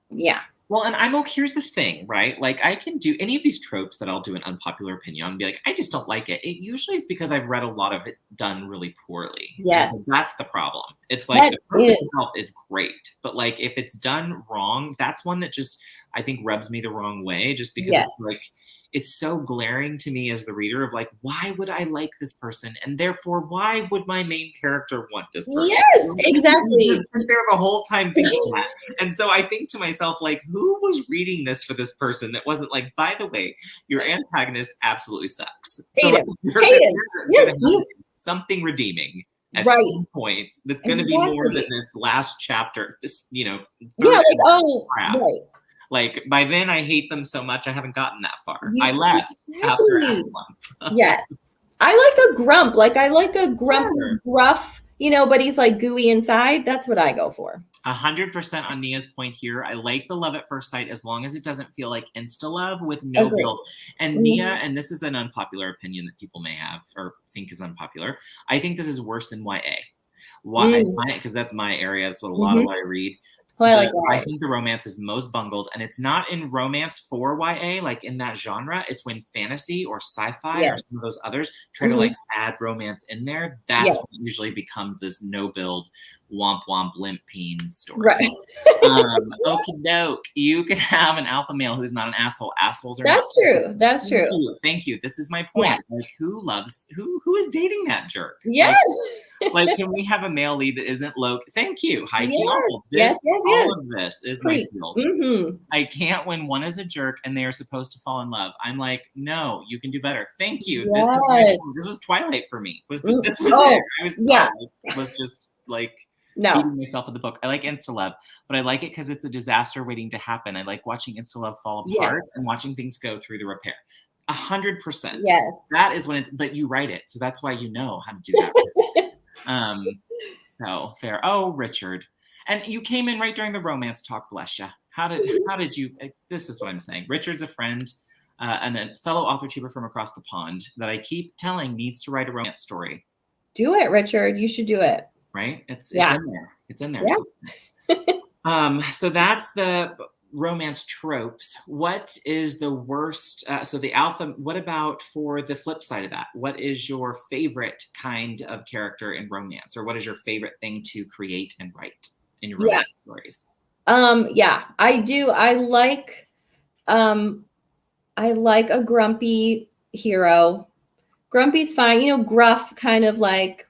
yeah. Well, and here's the thing, right? Like I can do any of these tropes that I'll do an unpopular opinion on and be like, I just don't like it. It usually is because I've read a lot of it done really poorly. Yes. So that's the problem. It's like the trope itself is great, but like if it's done wrong, that's one that just, I think rubs me the wrong way just because it's like, it's so glaring to me as the reader of like, why would I like this person? And therefore, why would my main character want this person? Yes, exactly. You just sit there the whole time thinking that. And so I think to myself, like, who was reading this for this person that wasn't like, by the way, your antagonist absolutely sucks. Hate him. Yes, something redeeming at some point that's going to be more than this last chapter. This, crap. Like by then, I hate them so much I haven't gotten that far. I left after one. Yes, I like a grump. Like I like a grump, gruff, but he's like gooey inside. That's what I go for. 100% on Nia's point here. I like the love at first sight as long as it doesn't feel like insta love with no build. And Nia, and this is an unpopular opinion that people may have or think is unpopular. I think this is worse than YA. Why? Because that's my area. That's what a lot of what I read. Well, I think the romance is most bungled, and it's not in romance for YA, like in that genre. It's when fantasy or sci-fi or some of those others try to like add romance in there. That's when it usually becomes this no-build, womp womp limp peen story. Right. Okie doke. You can have an alpha male who's not an asshole. Assholes are. That's true. That's true. Thank you. This is my point. Yeah. Like, who is dating that jerk? Yes. Like, can we have a male lead that isn't low? Thank you. High key awful. All of this is my feels. I can't when one is a jerk and they are supposed to fall in love. I'm like, no, you can do better. Thank you. Yes. This was Twilight for me. This was it. I was just like beating myself with the book. I like insta love, but I like it because it's a disaster waiting to happen. I like watching insta love fall apart and watching things go through the repair. 100%. Yes. That is when but you write it. So that's why you know how to do that. So fair. Oh, Richard. And you came in right during the romance talk, bless you. How did you, this is what I'm saying. Richard's a friend and a fellow author tuber from across the pond that I keep telling needs to write a romance story. Do it, Richard. You should do it. Right? It's in there. It's in there. Yeah. So that's the romance tropes. What is the worst? So the alpha, what about for the flip side of that? What is your favorite kind of character in romance? Or what is your favorite thing to create and write in your romance stories? Yeah, I do. I like a grumpy hero. Grumpy's fine, you know, gruff, kind of like,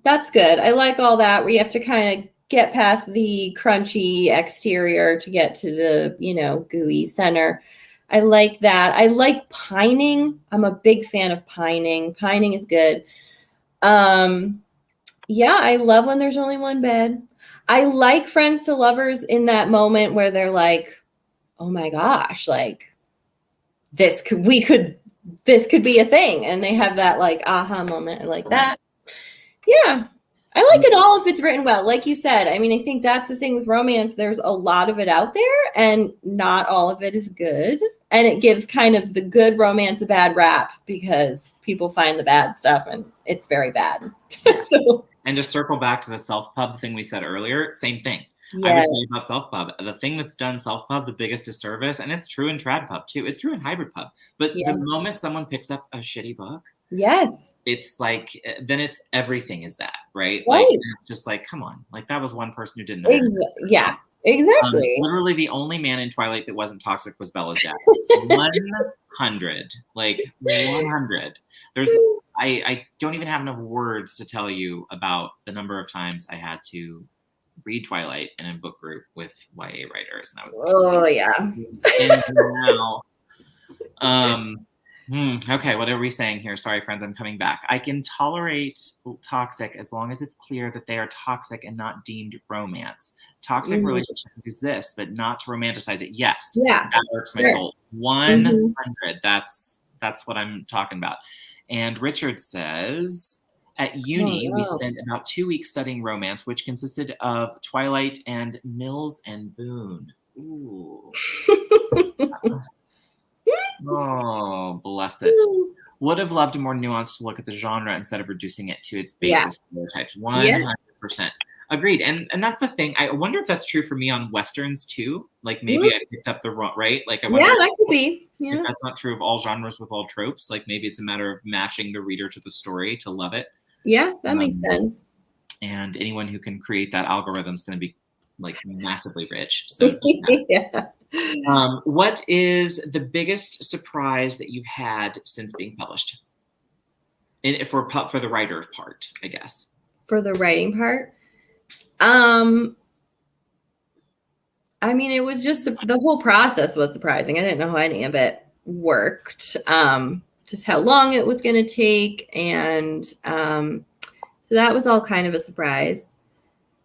that's good. I like all that, where you have to kind of get past the crunchy exterior to get to the, you know, gooey center. I like that. I like pining. I'm a big fan of pining. Pining is good. Yeah, I love when there's only one bed. I like friends to lovers in that moment where they're like, oh my gosh, like this could be a thing. And they have that like aha moment. I like that. Yeah. I like it all if it's written well. Like you said, I mean, I think that's the thing with romance. There's a lot of it out there and not all of it is good. And it gives kind of the good romance a bad rap because people find the bad stuff and it's very bad. So, and to circle back to the self-pub thing we said earlier, same thing. yes. I would say about self-pub, the thing that's done self-pub the biggest disservice, and it's true in trad pub too, it's true in hybrid pub, but the moment someone picks up a shitty book, yes, it's like, then it's everything is that, right? Right. Like, it's just like, come on, like that was one person who didn't know. Yeah, exactly. Literally the only man in Twilight that wasn't toxic was Bella's dad. 100, like 100. I don't even have enough words to tell you about the number of times I had to read Twilight in a book group with YA writers, and I was like, oh yeah. And now, okay, what are we saying here? Sorry, friends, I'm coming back. I can tolerate toxic as long as it's clear that they are toxic and not deemed romance. Toxic relationships exist, but not to romanticize it. Yes, that hurts my soul. 100. That's what I'm talking about. And Richard says, at uni, we spent about 2 weeks studying romance, which consisted of Twilight and Mills and Boone. Ooh. Oh, bless it. Would have loved a more nuanced look at the genre instead of reducing it to its basis stereotypes. 100%. Agreed. And that's the thing. I wonder if that's true for me on Westerns too. Like maybe I picked up the wrong, right? Like I wonder that could be. Yeah. If that's not true of all genres with all tropes. Like maybe it's a matter of matching the reader to the story to love it. Yeah, that makes sense. And anyone who can create that algorithm is going to be like massively rich. So yeah. What is the biggest surprise that you've had since being published? For the writer part, I guess. For the writing part? I mean, it was just the whole process was surprising. I didn't know how any of it worked. Just how long it was going to take. And so that was all kind of a surprise.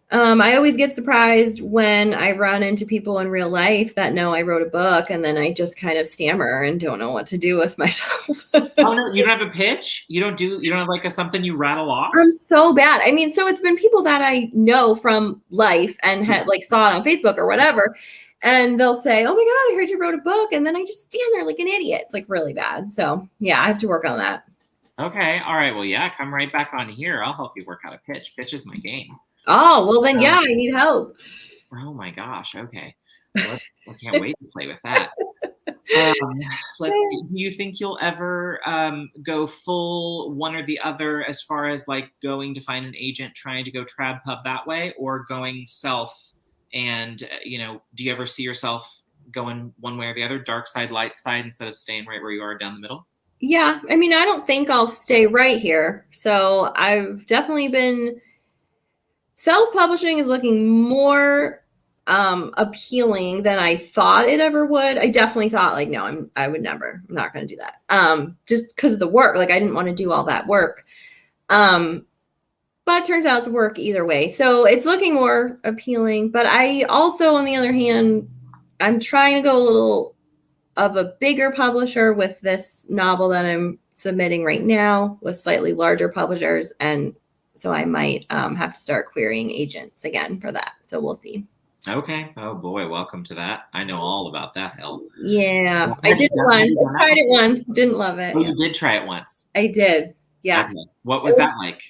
I always get surprised when I run into people in real life that know I wrote a book and then I just kind of stammer and don't know what to do with myself. Oh no, you don't have a pitch? You don't have like something you rattle off? I'm so bad. I mean, so it's been people that I know from life and had like saw it on Facebook or whatever. And they'll say, oh my God, I heard you wrote a book. And then I just stand there like an idiot. It's like really bad. So yeah, I have to work on that. Okay. All right. Well, yeah, come right back on here. I'll help you work out a pitch. Pitch is my game. Oh, well then, yeah, I need help. Oh my gosh. Okay. Well, I can't wait to play with that. Let's see. Do you think you'll ever go full one or the other as far as like going to find an agent, trying to go trad pub that way, or going self? And, do you ever see yourself going one way or the other, dark side, light side, instead of staying right where you are down the middle? Yeah. I mean, I don't think I'll stay right here. So I've definitely been... Self-publishing is looking more appealing than I thought it ever would. I definitely thought like, no, I would never. I'm not going to do that. Just because of the work. Like I didn't want to do all that work. But it turns out it's work either way. So it's looking more appealing. But I also, on the other hand, I'm trying to go a little of a bigger publisher with this novel that I'm submitting right now with slightly larger publishers. And so I might have to start querying agents again for that. So we'll see. Okay. Oh boy, welcome to that. I know all about that hell. Yeah, I did it once. I tried it once. Didn't love it. Oh, you did try it once. I did. Yeah. Okay. What was that like?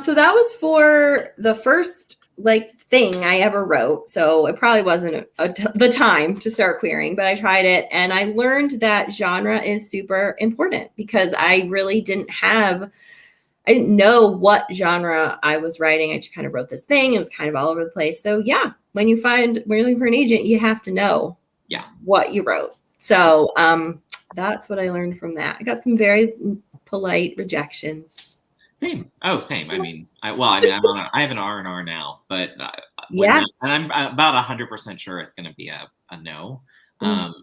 So that was for the first thing I ever wrote. So it probably wasn't the time to start querying, but I tried it and I learned that genre is super important because I really didn't know what genre I was writing. I just kind of wrote this thing. It was kind of all over the place. So yeah, when you're looking for an agent, you have to know what you wrote. So that's what I learned from that. I got some very polite rejections. Same. Oh, same. I mean, I have an R&R now, but and I'm about 100% sure it's going to be a no.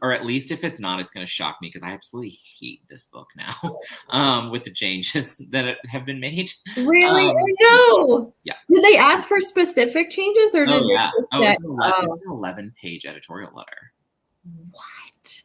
Or at least if it's not, it's going to shock me because I absolutely hate this book now with the changes that have been made. Really? I know. Yeah. Did they ask for specific changes or did it's an 11-page editorial letter. What?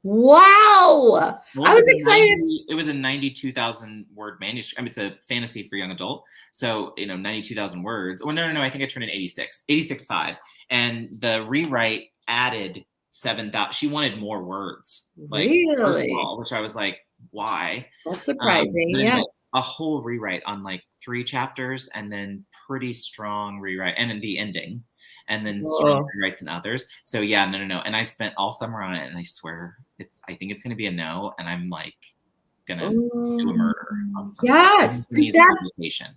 Wow. I was excited. It was a 92,000 word manuscript. I mean, it's a fantasy for young adult. So, 92,000 words. Or no. I think I turned in 86.5. And the rewrite added 7,000. She wanted more words. Really? First of all, which I was like, why? That's surprising. Yeah. A whole rewrite on 3 chapters and then pretty strong rewrite and in the ending. And then strong rewrites in others. So yeah, no. And I spent all summer on it and I swear I think it's gonna be a no. And I'm gonna do a murder. Yes.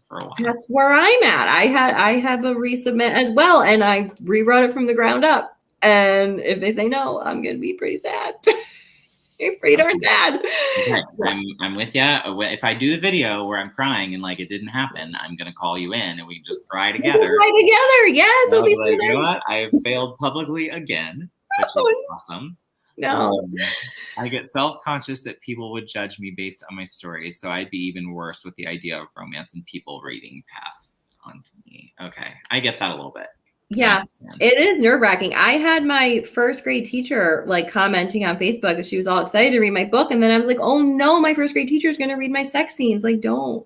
For a while. That's where I'm at. I have a resubmit as well. And I rewrote it from the ground up. And if they say no, I'm gonna be pretty sad. It's pretty darn sad. Okay. I'm with you. If I do the video where I'm crying and it didn't happen, I'm gonna call you in and we can just cry together. Yes. So you know what? I have failed publicly again, which is awesome. No. I get self-conscious that people would judge me based on my stories, so I'd be even worse with the idea of romance and people reading pass on to me. Okay, I get that a little bit. Yeah, it is nerve-wracking. I had my first grade teacher commenting on Facebook. She was all excited to read my book. And then I was like, oh no, my first grade teacher is going to read my sex scenes. Please don't.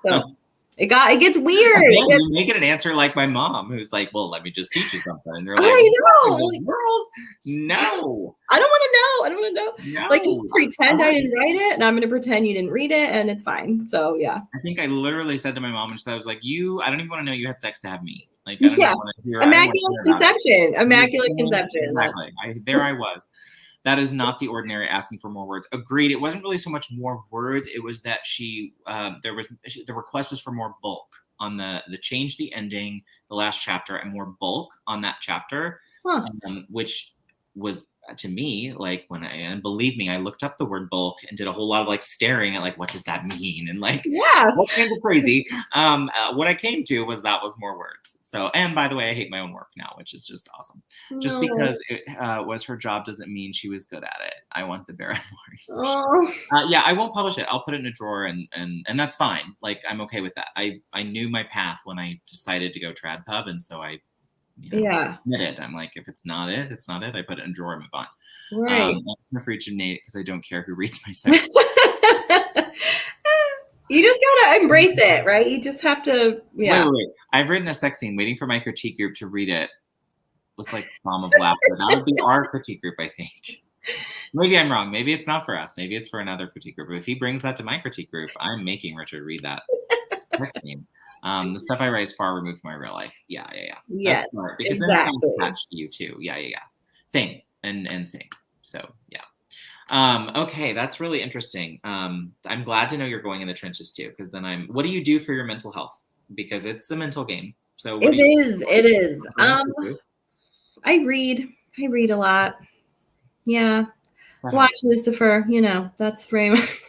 So it gets weird. You make it an answer like my mom, who's like, well, let me just teach you something. And you're like, I know. World? No. I don't want to know. No. Just pretend I didn't write it and I'm going to pretend you didn't read it and it's fine. So yeah. I think I literally said to my mom, and I was like, I don't even want to know you had sex to have me. I don't want to hear Immaculate conception. Immaculate conception. Exactly. There I was. That is not the ordinary asking for more words. Agreed. It wasn't really so much more words. It was that the request was for more bulk on the change, the ending, the last chapter, and more bulk on that chapter, which was to me and believe me, I looked up the word bulk and did a whole lot of staring at what does that mean and what kinds of crazy. What I came to was that was more words. So, and by the way, I hate my own work now, which is just awesome. Just because it was her job doesn't mean she was good at it. I want the Barrett Laurie. I won't publish it. I'll put it in a drawer and that's fine. I'm okay with that. I knew my path when I decided to go trad pub, and so I admitted. I'm like, if it's not it, it's not it. I put it in a drawer and move on. Right. I'm afraid to Nate because I don't care who reads my sex. You just gotta embrace it, right? You just have to. Yeah. Wait. I've written a sex scene waiting for my critique group to read it. It was like a bomb of laughter. That would be our critique group, I think. Maybe I'm wrong. Maybe it's not for us. Maybe it's for another critique group. But if he brings that to my critique group, I'm making Richard read that sex scene. The stuff I write is far removed from my real life. Yeah. Yes, that's smart, because then it's kind of attached to you too. Yeah. Same and same. So yeah. Okay, that's really interesting. I'm glad to know you're going in the trenches too, because then what do you do for your mental health? Because it's a mental game. So it is. I read a lot. Yeah. Watch Lucifer. That's very much.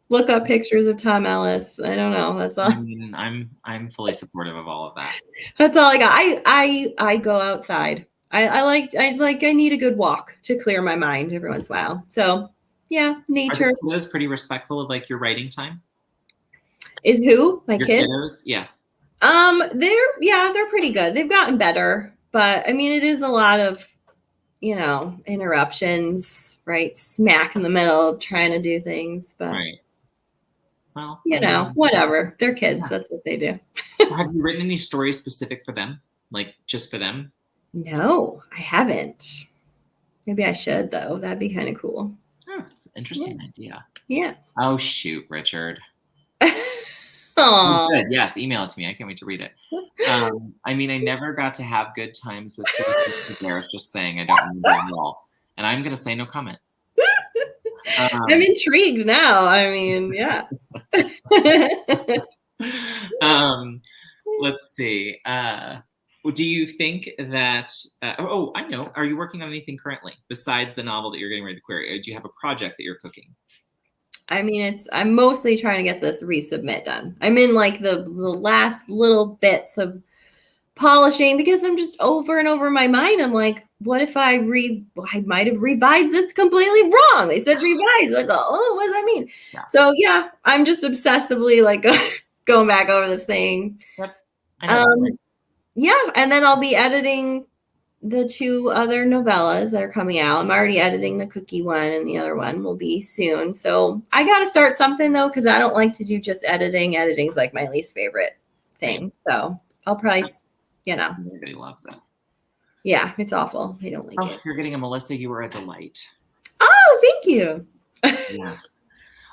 Look up pictures of Tom Ellis. I don't know. That's all. I mean, I'm fully supportive of all of that. That's all I got. I go outside. I need a good walk to clear my mind every once in a while. So yeah, nature. Are the kiddos pretty respectful of your writing time? Is who? My your kids? Kiddos? Yeah. They're pretty good. They've gotten better, but I mean, it is a lot of, interruptions, right? Smack in the middle of trying to do things, but. Right. Well, whatever. They're kids. Yeah. That's what they do. Have you written any stories specific for them? Just for them? No, I haven't. Maybe I should, though. That'd be kind of cool. Oh, it's an interesting idea. Yeah. Oh, shoot, Richard. Oh, good. Yes, email it to me. I can't wait to read it. I never got to have good times with Barrett, just saying I don't remember at all. And I'm going to say no comment. I'm intrigued now. Yeah. Let's see. Do you think that, oh, I know. Are you working on anything currently besides the novel that you're getting ready to query? Or do you have a project that you're cooking? I mean, I'm mostly trying to get this resubmit done. I'm in like the last little bits of polishing because I'm just over and over in my mind. I'm like, what if I might have revised this completely wrong. They said revise. Like, oh, what does that mean? Yeah. So yeah, I'm just obsessively like going back over this thing. Yep. I know. Yeah, and then I'll be editing the 2 other novellas that are coming out. I'm already editing the cookie one, and the other one will be soon. So I got to start something though, because I don't like to do just editing. Editing's like my least favorite thing. So I'll probably, Everybody loves that. Yeah, it's awful. They don't like it. You're getting a Melissa. You were a delight. Oh, thank you. Yes.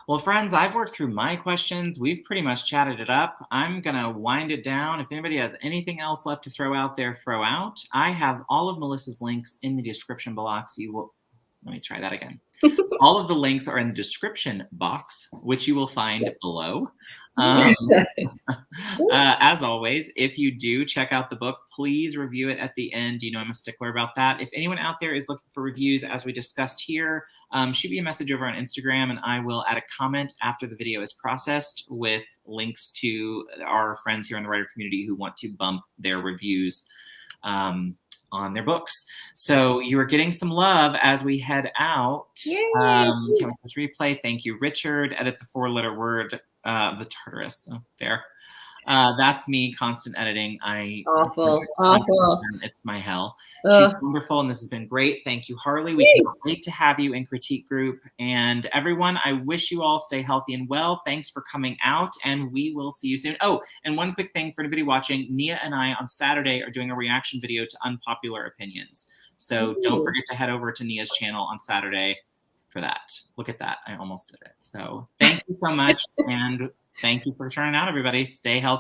Well, friends, I've worked through my questions. We've pretty much chatted it up. I'm going to wind it down. If anybody has anything else left to throw out there, throw out. I have all of Melissa's links in the description box. Let me try that again. All of the links are in the description box, which you will find below. As always, if you do check out the book, please review it at the end. You know I'm a stickler about that. If anyone out there is looking for reviews, as we discussed here, shoot me a message over on Instagram, and I will add a comment after the video is processed with links to our friends here in the writer community who want to bump their reviews on their books. So you are getting some love as we head out. Can't wait to replay. Thank you, Richard. Edit the 4-letter word of the Tartarus. Oh, there. That's me, constant editing. Awful. It's my hell. She's wonderful, and this has been great. Thank you, Harley. We can't wait to have you in Critique Group. And everyone, I wish you all stay healthy and well. Thanks for coming out, and we will see you soon. Oh, and one quick thing for anybody watching, Nia and I on Saturday are doing a reaction video to Unpopular Opinions. So don't forget to head over to Nia's channel on Saturday for that. Look at that. I almost did it. So thank you so much, and thank you for turning out, everybody. Stay healthy.